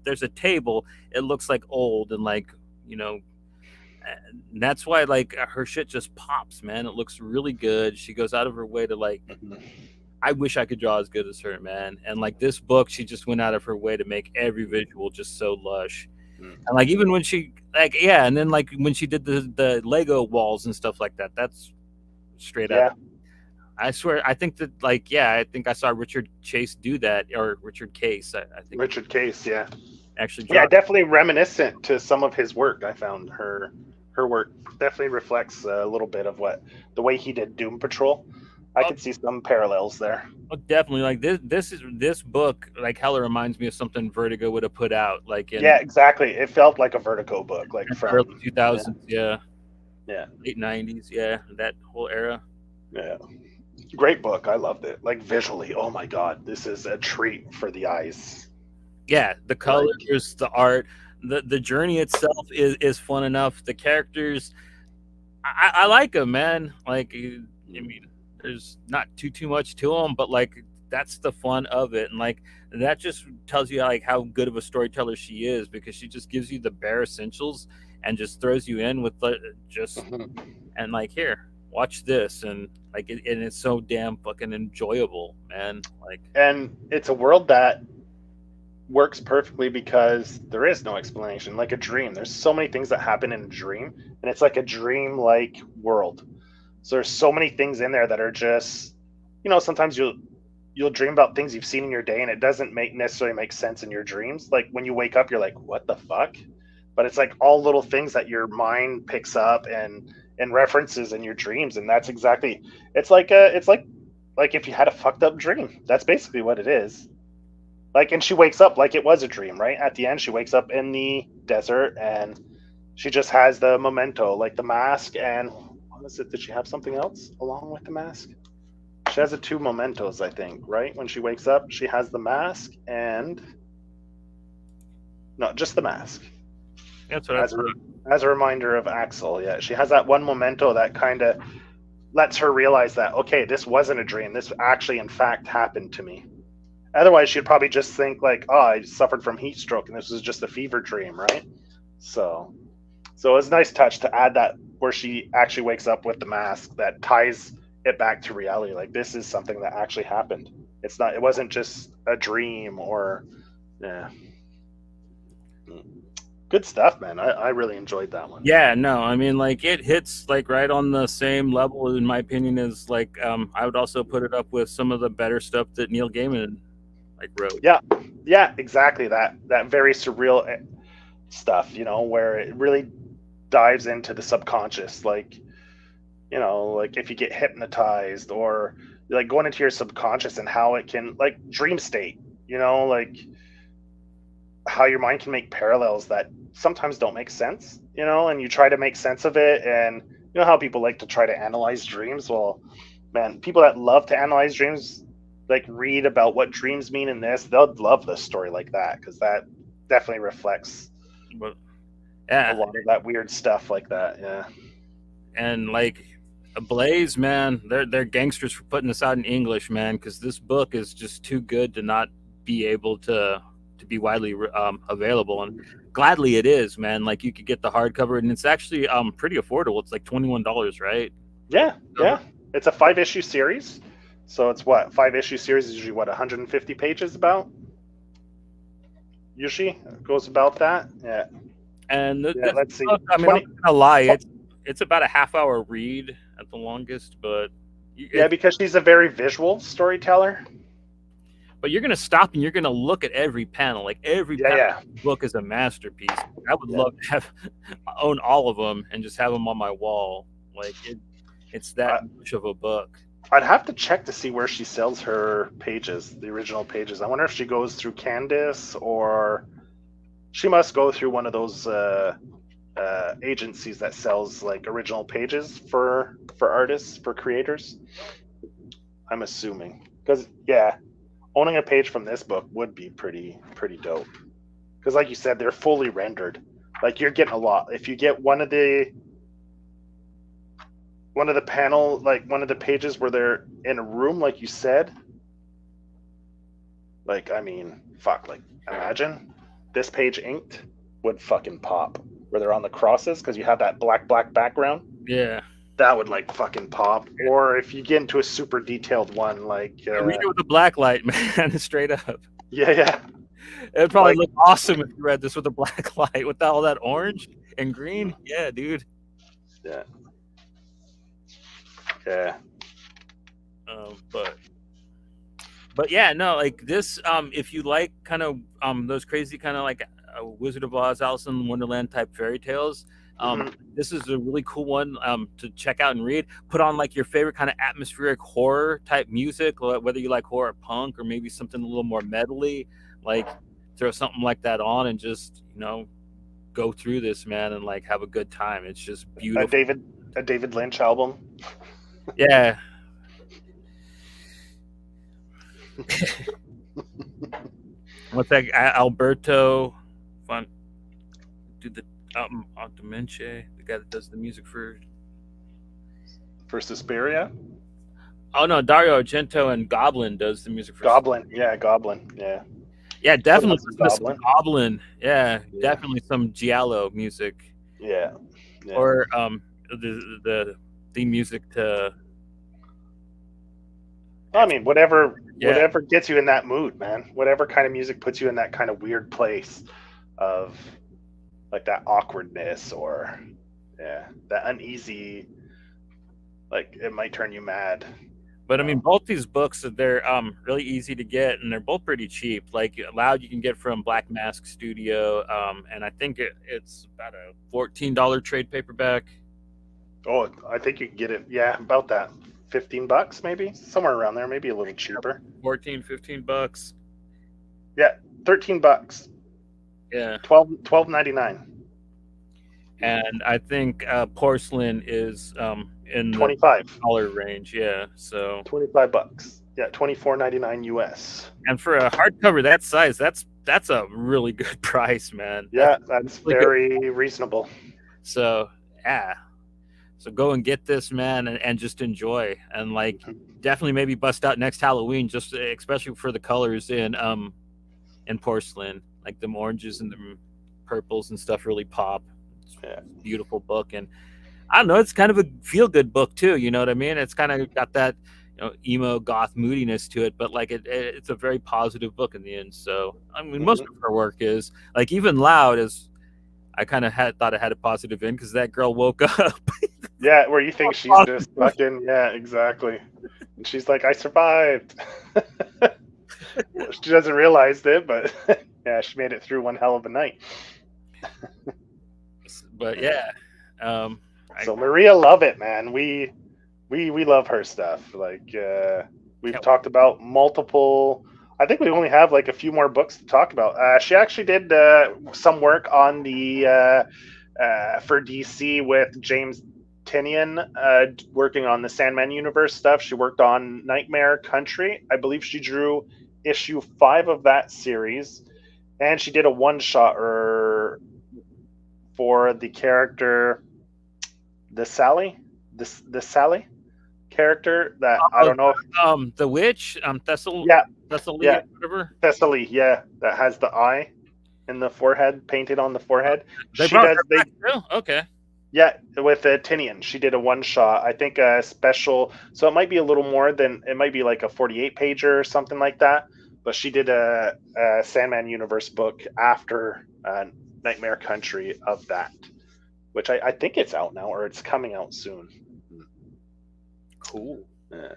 Speaker 1: there's a table, it looks like old and like you know, and that's why like her shit just pops, man. It looks really good. She goes out of her way to like.
Speaker 2: Mhm.
Speaker 1: I wish I could draw as good as her, man. And like this book, she just went out of her way to make every visual just so lush. And like even when she like yeah, and then like when she did the Lego walls and stuff like that, that's straight out
Speaker 2: Yeah,
Speaker 1: of I swear I think that like yeah, I think I saw Richard Chase do that or Richard Case. I think
Speaker 2: Richard Case. Yeah,
Speaker 1: actually
Speaker 2: yeah,
Speaker 1: draw.
Speaker 2: definitely reminiscent to some of his work. I found her work definitely reflects a little bit of what the way he did Doom Patrol. I
Speaker 1: Oh,
Speaker 2: could see some parallels there.
Speaker 1: oh, definitely like this book like hella reminds me of something Vertigo would have put out like
Speaker 2: Yeah,
Speaker 1: in
Speaker 2: exactly. It felt like a Vertigo book, like
Speaker 1: the early
Speaker 2: from
Speaker 1: 2000s, yeah,
Speaker 2: yeah,
Speaker 1: late 90s, yeah, that whole era.
Speaker 2: yeah. Great book. I loved it. Like visually, oh my god, this is a treat for the eyes.
Speaker 1: Yeah, the
Speaker 2: Like,
Speaker 1: colors, the art, the journey itself is fun enough. The characters, I like them, man. Like, I mean, there's not too much to them, but like that's the fun of it, and like that just tells you like how good of a storyteller she is because she just gives you the bare essentials and just throws you in with just
Speaker 2: mhm.
Speaker 1: and like here, watch this, and like and it's so damn fucking enjoyable, man. Like,
Speaker 2: And it's a world that works perfectly because there is no explanation, like a dream. There's so many things that happen in a dream, and it's like a dream like world. So there's so many things in there that are just, sometimes you'll dream about things you've seen in your day and it doesn't make necessarily make sense in your dreams. Like when you wake up you're like, what the fuck? But it's like all little things that your mind picks up and references in your dreams, and that's exactly, it's like if you had a fucked up dream. That's basically what it is. Like, and she wakes up like it was a dream, right? At the end, she wakes up in the desert and she just has the memento, like the mask. And what was it? Did she have something else along with the mask? She has the two mementos, I think, right? When she wakes up, she has the mask and no, just the mask
Speaker 1: that's what
Speaker 2: as a reminder of Axel. Yeah, she has that one memento that kind of lets her realize that, okay, this wasn't a dream. This actually, in fact, happened to me. Otherwise, she'd probably just think like, "Oh, I suffered from heat stroke, and this was just a fever dream," right? So, so it's a nice touch to add that where she actually wakes up with the mask that ties it back to reality. Like this is something that actually happened. It's not. It wasn't just a dream or, yeah. Good stuff, man. I really enjoyed that one.
Speaker 1: Yeah, no, I mean, like it hits like right on the same level, in my opinion, as like I would also put it up with some of the better stuff that Neil Gaiman like wrote.
Speaker 2: Yeah, yeah, exactly. That very surreal stuff, where it really dives into the subconscious, like like if you get hypnotized or like going into your subconscious and how it can like dream state, like how your mind can make parallels that sometimes don't make sense, and you try to make sense of it. And you know how people like to try to analyze dreams. Well, man, people that love to analyze dreams, like read about what dreams mean in this, they'll love this story like that because that definitely reflects
Speaker 1: But
Speaker 2: a
Speaker 1: yeah,
Speaker 2: lot of that weird stuff like that. Yeah.
Speaker 1: and like Ablaze, man, they're gangsters for putting this out in English, man, because this book is just too good to not be able to be widely available, and gladly it is, man. Like you could get the hardcover, and it's actually pretty affordable. It's like $21, right? For the
Speaker 2: Yeah,
Speaker 1: cover.
Speaker 2: yeah. It's a 5 issue series. So it's what? 5 issue series is usually what, 150 pages about? Usually it goes about that. Yeah.
Speaker 1: And
Speaker 2: Yeah,
Speaker 1: this
Speaker 2: let's see.
Speaker 1: book, I mean, I'm
Speaker 2: 20
Speaker 1: not gonna lie, it's about a half hour read at the longest, but
Speaker 2: Yeah,
Speaker 1: it,
Speaker 2: because she's a very visual storyteller.
Speaker 1: but you're gonna stop and you're gonna look at every panel. Like every
Speaker 2: Yeah,
Speaker 1: panel
Speaker 2: yeah.
Speaker 1: of the book is a masterpiece. I would
Speaker 2: Yeah.
Speaker 1: love to have own all of them and just have them on my wall. Like it's that
Speaker 2: I,
Speaker 1: much of a book.
Speaker 2: I'd have to check to see where she sells her pages, the original pages. I wonder if she goes through Candace or she must go through one of those agencies that sells like original pages for artists, for creators. I'm assuming, because yeah, owning a page from this book would be pretty dope. Because like you said, they're fully rendered. Like you're getting a lot. If you get one of the panel, like one of the pages where they're in a room, like you said, like I mean, fuck, like imagine this page inked would fucking pop where they're on the crosses because you have that black background.
Speaker 1: Yeah.
Speaker 2: That would like fucking pop. Or if you get into a super detailed one, like
Speaker 1: Read it with a black light, man. Straight up.
Speaker 2: yeah.
Speaker 1: It'd probably
Speaker 2: Like-
Speaker 1: look awesome if you read this with a black light, with all that orange and green. Yeah, dude.
Speaker 2: Yeah. Yeah.
Speaker 1: But yeah, no, like this. If you like kind of those crazy kind of like Wizard of Oz, Alice in Wonderland type fairy tales, this is a really cool one to check out and read. Put on like your favorite kind of atmospheric horror type music, whether you like horror punk or maybe something a little more metally. Like throw something like that on and just go through this, man, and like have a good time. It's just beautiful.
Speaker 2: A David Lynch album.
Speaker 1: Yeah. What's that? Alberto Fun, do the Dementia, the guy that does the music for
Speaker 2: Suspiria.
Speaker 1: Oh no, Dario Argento and Goblin does the music for
Speaker 2: Goblin. Yeah, Goblin. Yeah.
Speaker 1: Yeah, definitely
Speaker 2: Goblin.
Speaker 1: Goblin. Yeah, definitely some Giallo music.
Speaker 2: Yeah.
Speaker 1: Or the music to.
Speaker 2: I mean, whatever gets you in that mood, man. Whatever kind of music puts you in that kind of weird place of like that awkwardness or that uneasy, like it might turn you mad.
Speaker 1: But I mean, both these books, they're really easy to get, and they're both pretty cheap. Like Loud, you can get from Black Mask Studio, and I think it's about a $14 trade paperback.
Speaker 2: Oh, I think you can get it. Yeah, about that. $15 maybe, somewhere around there, maybe a little cheaper.
Speaker 1: $15.
Speaker 2: Yeah, $13.
Speaker 1: Yeah,
Speaker 2: $12.99.
Speaker 1: And I think Porcelain is in the
Speaker 2: $25
Speaker 1: range. Yeah, so
Speaker 2: $25. Yeah, $24.99 US.
Speaker 1: And for a hardcover that size, that's a really good price, man.
Speaker 2: Yeah, that's really very reasonable.
Speaker 1: So yeah. So go and get this, man, and just enjoy, and like definitely maybe bust out next Halloween, just especially for the colors in Porcelain, like the oranges and the purples and stuff really pop. It's a beautiful book, and I don't know, it's kind of a feel good book too. You know what I mean? It's kind of got that emo goth moodiness to it, but like it's a very positive book in the end. So I mean, most of her work is like even Loud is. I kind of thought it had a positive end because that girl woke up.
Speaker 2: Yeah, where you think she's just fucking, yeah, exactly. And she's like, I survived. She doesn't realize it, but yeah, she made it through one hell of a night.
Speaker 1: But yeah.
Speaker 2: So Maria Llovet, man. We love her stuff. Like we've talked about multiple. I think we only have like a few more books to talk about. She actually did some work on the for DC with James Tynion, working on the Sandman universe stuff. She worked on Nightmare Country. I believe she drew issue 5 of that series, and she did a one-shot for the character, the Sally character that I don't know if,
Speaker 1: the witch, Thessaly, whatever.
Speaker 2: Thessaly, that has the eye in the forehead, painted on the forehead.
Speaker 1: Okay.
Speaker 2: Yeah, with Tynion, she did a one shot. I think a special, so it might be a little more than, it might be like a 48 pager or something like that. But she did a Sandman universe book after Nightmare Country of that, which I think it's out now, or it's coming out soon.
Speaker 1: Cool.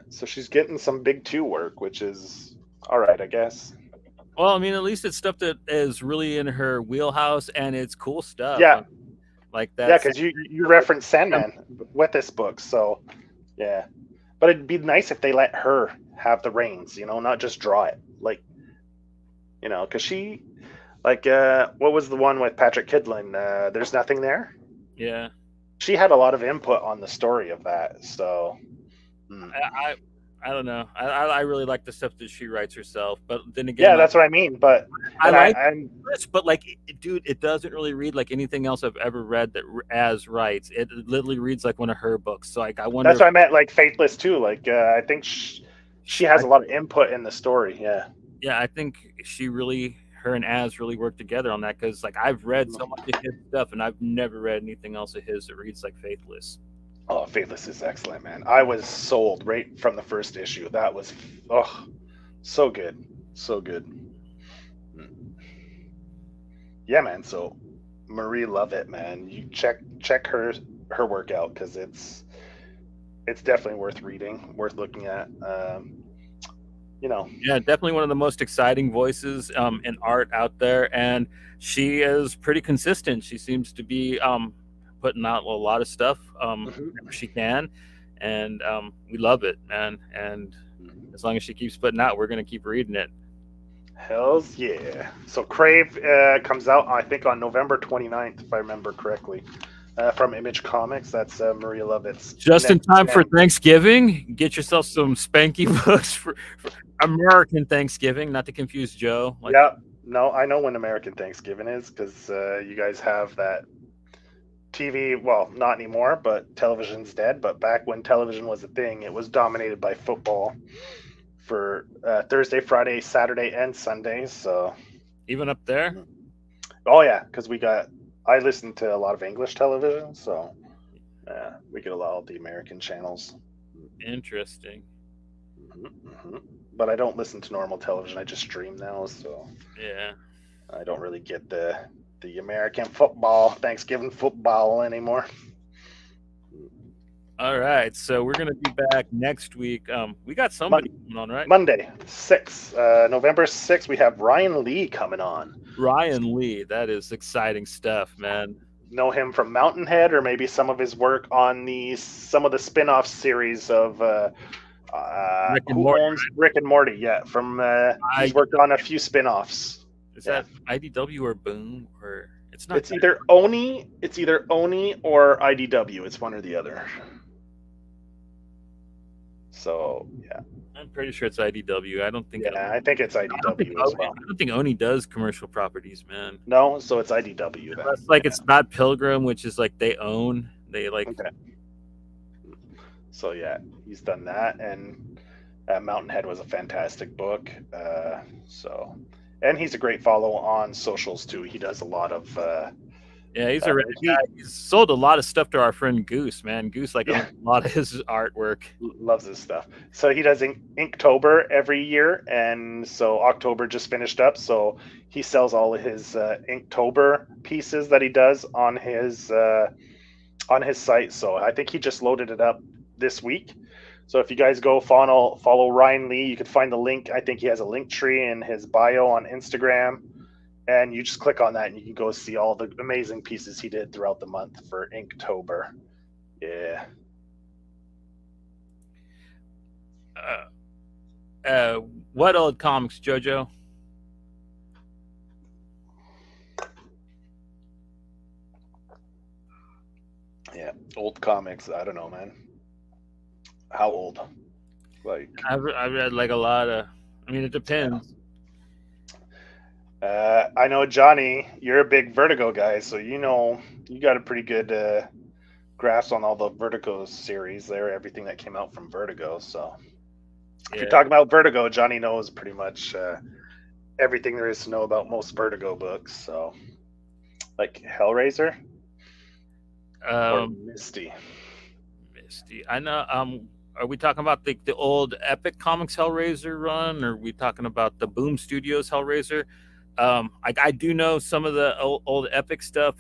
Speaker 2: So she's getting some big 2 work, which is all right, I guess.
Speaker 1: Well, I mean, at least it's stuff that is really in her wheelhouse, and it's cool stuff.
Speaker 2: Yeah.
Speaker 1: Like that.
Speaker 2: Yeah, because you referenced Sandman with this book, so yeah. But it'd be nice if they let her have the reins, not just draw it. Like, because she, like, what was the one with Patrick Kidlin? There's Nothing There?
Speaker 1: Yeah.
Speaker 2: She had a lot of input on the story of that. So
Speaker 1: I I don't know. I really like the stuff that she writes herself, but then
Speaker 2: yeah,
Speaker 1: again,
Speaker 2: that's what I mean. But
Speaker 1: I
Speaker 2: and
Speaker 1: like
Speaker 2: I'm
Speaker 1: this, but like, dude, it doesn't really read like anything else I've ever read that as writes. It literally reads like one of her books. So like, I wonder
Speaker 2: that's
Speaker 1: if
Speaker 2: what I meant. Like Faithless too. Like I think she has
Speaker 1: I,
Speaker 2: a lot of input in the story. Yeah.
Speaker 1: yeah, I think she really, her and Az really work together on that because like I've read so much of his stuff and I've never read anything else of his that reads like Faithless.
Speaker 2: Oh, Faithless is excellent, man. I was sold right from the first issue. That was so good, so good. Yeah, man. So Marie Lovett, man, you check her work out because it's definitely worth reading, worth looking at. You know,
Speaker 1: Yeah, definitely one of the most exciting voices in art out there, and she is pretty consistent. She seems to be putting out a lot of stuff whenever she can, and we love it, man. And as long as she keeps putting out, we're gonna keep reading it.
Speaker 2: hells yeah. So Crave comes out, I think, on November 29th, if I remember correctly, from Image Comics. That's Maria Lovett's
Speaker 1: Just in
Speaker 2: next
Speaker 1: time for
Speaker 2: gen.
Speaker 1: Thanksgiving, get yourself some Spanky books for American Thanksgiving, not to confuse Joe. Like,
Speaker 2: Yeah, no, I know when American Thanksgiving is because you guys have that TV. Well, not anymore, but television's dead. But back when television was a thing, it was dominated by football for Thursday, Friday, Saturday, and Sunday. So,
Speaker 1: even up there,
Speaker 2: oh yeah, because I listen to a lot of English television, so we get a lot of the American channels.
Speaker 1: interesting.
Speaker 2: But I don't listen to normal television. I just stream now, so
Speaker 1: Yeah.
Speaker 2: I don't really get the American football, Thanksgiving football anymore.
Speaker 1: All right, so we're gonna be back next week. We got somebody coming on, right?
Speaker 2: Monday, 6th, November 6th, we have Ryan Lee coming on.
Speaker 1: Ryan Lee, that is exciting stuff, man.
Speaker 2: Know him from Mountainhead, or maybe some of his work on some of the spin-off series of
Speaker 1: Rick and
Speaker 2: Who
Speaker 1: Morty,
Speaker 2: Owns Rick and Morty. Yeah, from he's
Speaker 1: right?
Speaker 2: worked on a few spin-offs.
Speaker 1: Is
Speaker 2: Yeah.
Speaker 1: that IDW or Boom, or it's not?
Speaker 2: It's either Oni or IDW. It's one or the other. So yeah,
Speaker 1: I'm pretty sure it's IDW. I don't think.
Speaker 2: yeah, I think it's IDW as well.
Speaker 1: I don't think Oni does commercial properties, man.
Speaker 2: No, so it's IDW then.
Speaker 1: Unless, like, it's not Pilgrim, which is like they own. They like.
Speaker 2: Okay. So yeah, he's done that, and Mountainhead was a fantastic book. And he's a great follow on socials too. He does a lot of.
Speaker 1: Yeah, he's a rad guy. He's sold a lot of stuff to our friend Goose, man. Goose owns a lot of his artwork.
Speaker 2: Loves his stuff. So he does Inktober every year, and so October just finished up. So he sells all of his Inktober pieces that he does on his site. So I think he just loaded it up this week. So if you guys go follow Ryan Lee, you can find the link. I think he has a link tree in his bio on Instagram. And you just click on that and you can go see all the amazing pieces he did throughout the month for Inktober. Yeah.
Speaker 1: What old comics, JoJo?
Speaker 2: Yeah, old comics. I don't know, man. How old? Like
Speaker 1: I've read like a lot of. I mean, it depends.
Speaker 2: I know, Johnny, you're a big Vertigo guy, so you got a pretty good grasp on all the Vertigo series there, everything that came out from Vertigo. So if you're talking about Vertigo, Johnny knows pretty much everything there is to know about most Vertigo books. So, like Hellraiser or Misty.
Speaker 1: Misty, I know. Are we talking about the old Epic Comics Hellraiser run, or are we talking about the Boom Studios Hellraiser? I do know some of the old Epic stuff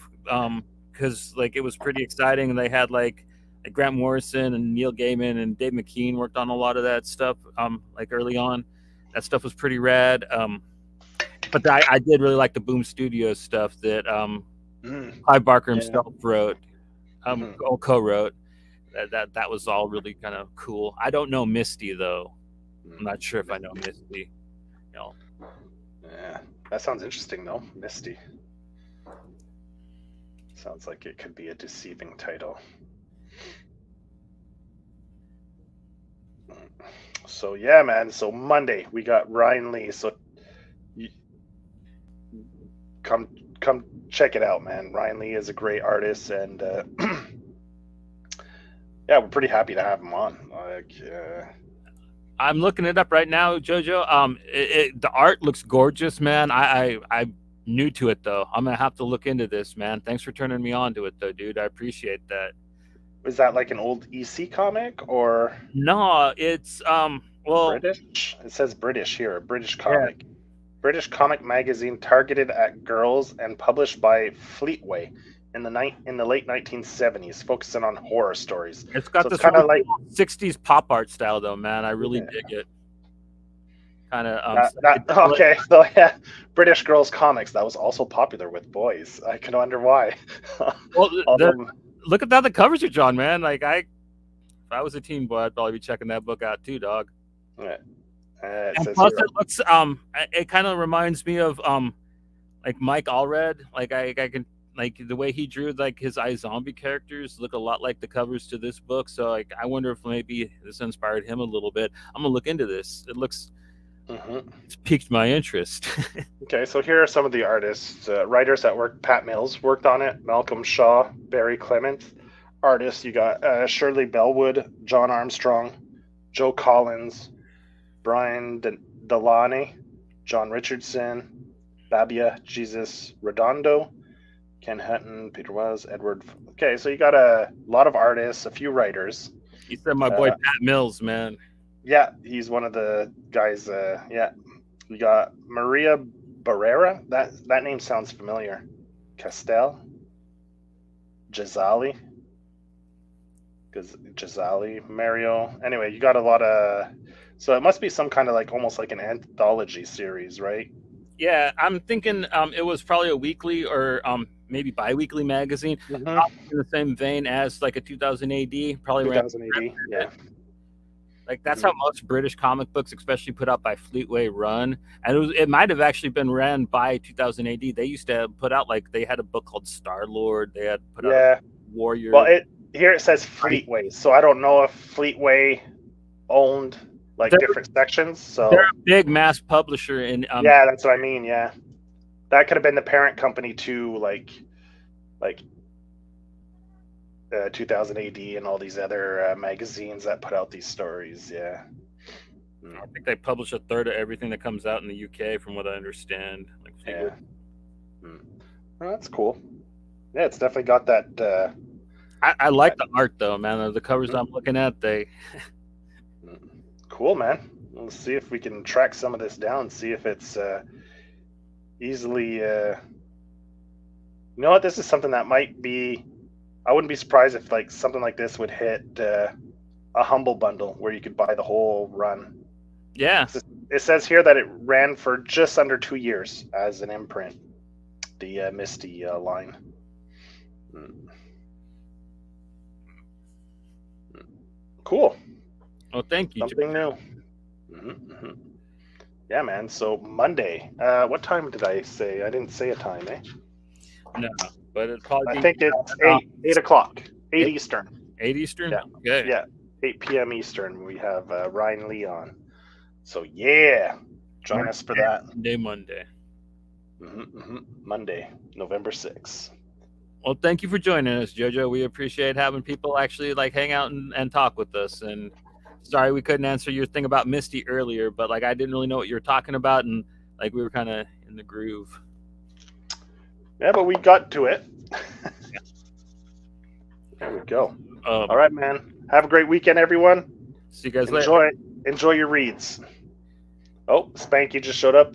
Speaker 1: because like it was pretty exciting, and they had like Grant Morrison and Neil Gaiman and Dave McKean worked on a lot of that stuff like early on. That stuff was pretty rad. But I did really like the Boom Studios stuff that Clive Barker himself wrote, co-wrote. That was all really kind of cool. I don't know Misty though. I'm not sure if I know Misty.
Speaker 2: Yeah, that sounds interesting though, Misty. Sounds like it could be a deceiving title. So yeah, man. So Monday we got Ryan Lee. So come check it out, man. Ryan Lee is a great artist, and yeah, we're pretty happy to have him on. Like,
Speaker 1: I'm looking it up right now, Jojo. The art looks gorgeous, man. I'm new to it though. I'm gonna have to look into this, man. Thanks for turning me on to it, though, dude. I appreciate that.
Speaker 2: is that like an old EC comic or
Speaker 1: No, it's well,
Speaker 2: British? It says British here, a British comic. Yeah. British comic magazine targeted at girls and published by Fleetway in the late 1970s, focusing on horror stories.
Speaker 1: It's got this kind of like 60s pop art style, though, man. I really dig it. Kind of.
Speaker 2: Okay, so yeah, British girls comics, that was also popular with boys. I can wonder why.
Speaker 1: Well, look at how the covers are drawn, man. Like if I was a teen boy, I'd probably be checking that book out too, dog.
Speaker 2: Yeah.
Speaker 1: And plus, it looks it kind of reminds me of like Mike Allred. Like I can like the way he drew like his iZombie characters look a lot like the covers to this book. So like I wonder if maybe this inspired him a little bit. I'm gonna look into this. It looks it's piqued my interest.
Speaker 2: Okay, so here are some of the artists, writers that worked. Pat Mills worked on it. Malcolm Shaw, Barry Clement. Artists, you got Shirley Bellwood, John Armstrong, Joe Collins, Brian Delaney, John Richardson, Babia Jesus Redondo, Ken Hutton, Peter Wells, Edward. Okay, so you got a lot of artists, a few writers.
Speaker 1: You said my boy Pat Mills, man.
Speaker 2: Yeah, he's one of the guys. Yeah, we got Maria Barrera. That name sounds familiar. Castell, Ghazali, Mario. Anyway, you got a lot of. So it must be some kind of like almost like an anthology series, right?
Speaker 1: Yeah, I'm thinking it was probably a weekly or maybe bi-weekly magazine, in the same vein as like a 2000 AD, probably
Speaker 2: 2000 AD. Yeah.
Speaker 1: Like that's how most British comic books, especially put out by Fleetway, run. And it might have actually been ran by 2000 AD. They used to put out like they had a book called Star Lord. They had put out Warrior.
Speaker 2: Well, here it says Fleetway, so I don't know if Fleetway owned like different sections. So
Speaker 1: they're a big mass publisher in.
Speaker 2: Yeah, that's what I mean. Yeah, that could have been the parent company to like 2000 AD and all these other magazines that put out these stories. Yeah,
Speaker 1: I think they publish a third of everything that comes out in the UK, from what I understand. Like,
Speaker 2: yeah, well, that's cool. Yeah, it's definitely got that.
Speaker 1: I like the art though, man. The covers I'm looking at, they.
Speaker 2: Cool, man. Let's see if we can track some of this down. See if it's easily. You know what? This is something that might be. I wouldn't be surprised if like something like this would hit a Humble bundle where you could buy the whole run.
Speaker 1: Yeah.
Speaker 2: It says here that it ran for just under 2 years as an imprint. The Misty line. Cool.
Speaker 1: Oh, thank you.
Speaker 2: Something new. Yeah, man. So Monday. What time did I say? I didn't say a time, eh?
Speaker 1: No, but it's probably.
Speaker 2: I think it's 8 o'clock, 8 Eastern.
Speaker 1: 8 Eastern.
Speaker 2: Yeah.
Speaker 1: Okay.
Speaker 2: Yeah. 8 p.m. Eastern. We have Ryan Lee on. So yeah, join us for that.
Speaker 1: Monday.
Speaker 2: Monday, November 6th.
Speaker 1: Well, thank you for joining us, JoJo. We appreciate having people actually like hang out and talk with us. And sorry we couldn't answer your thing about Misty earlier, but like I didn't really know what you were talking about, and like we were kind of in the groove.
Speaker 2: Yeah, but we got to it. There we go. All right, man. Have a great weekend, everyone.
Speaker 1: See you guys later.
Speaker 2: Enjoy your reads. Oh, Spanky just showed up.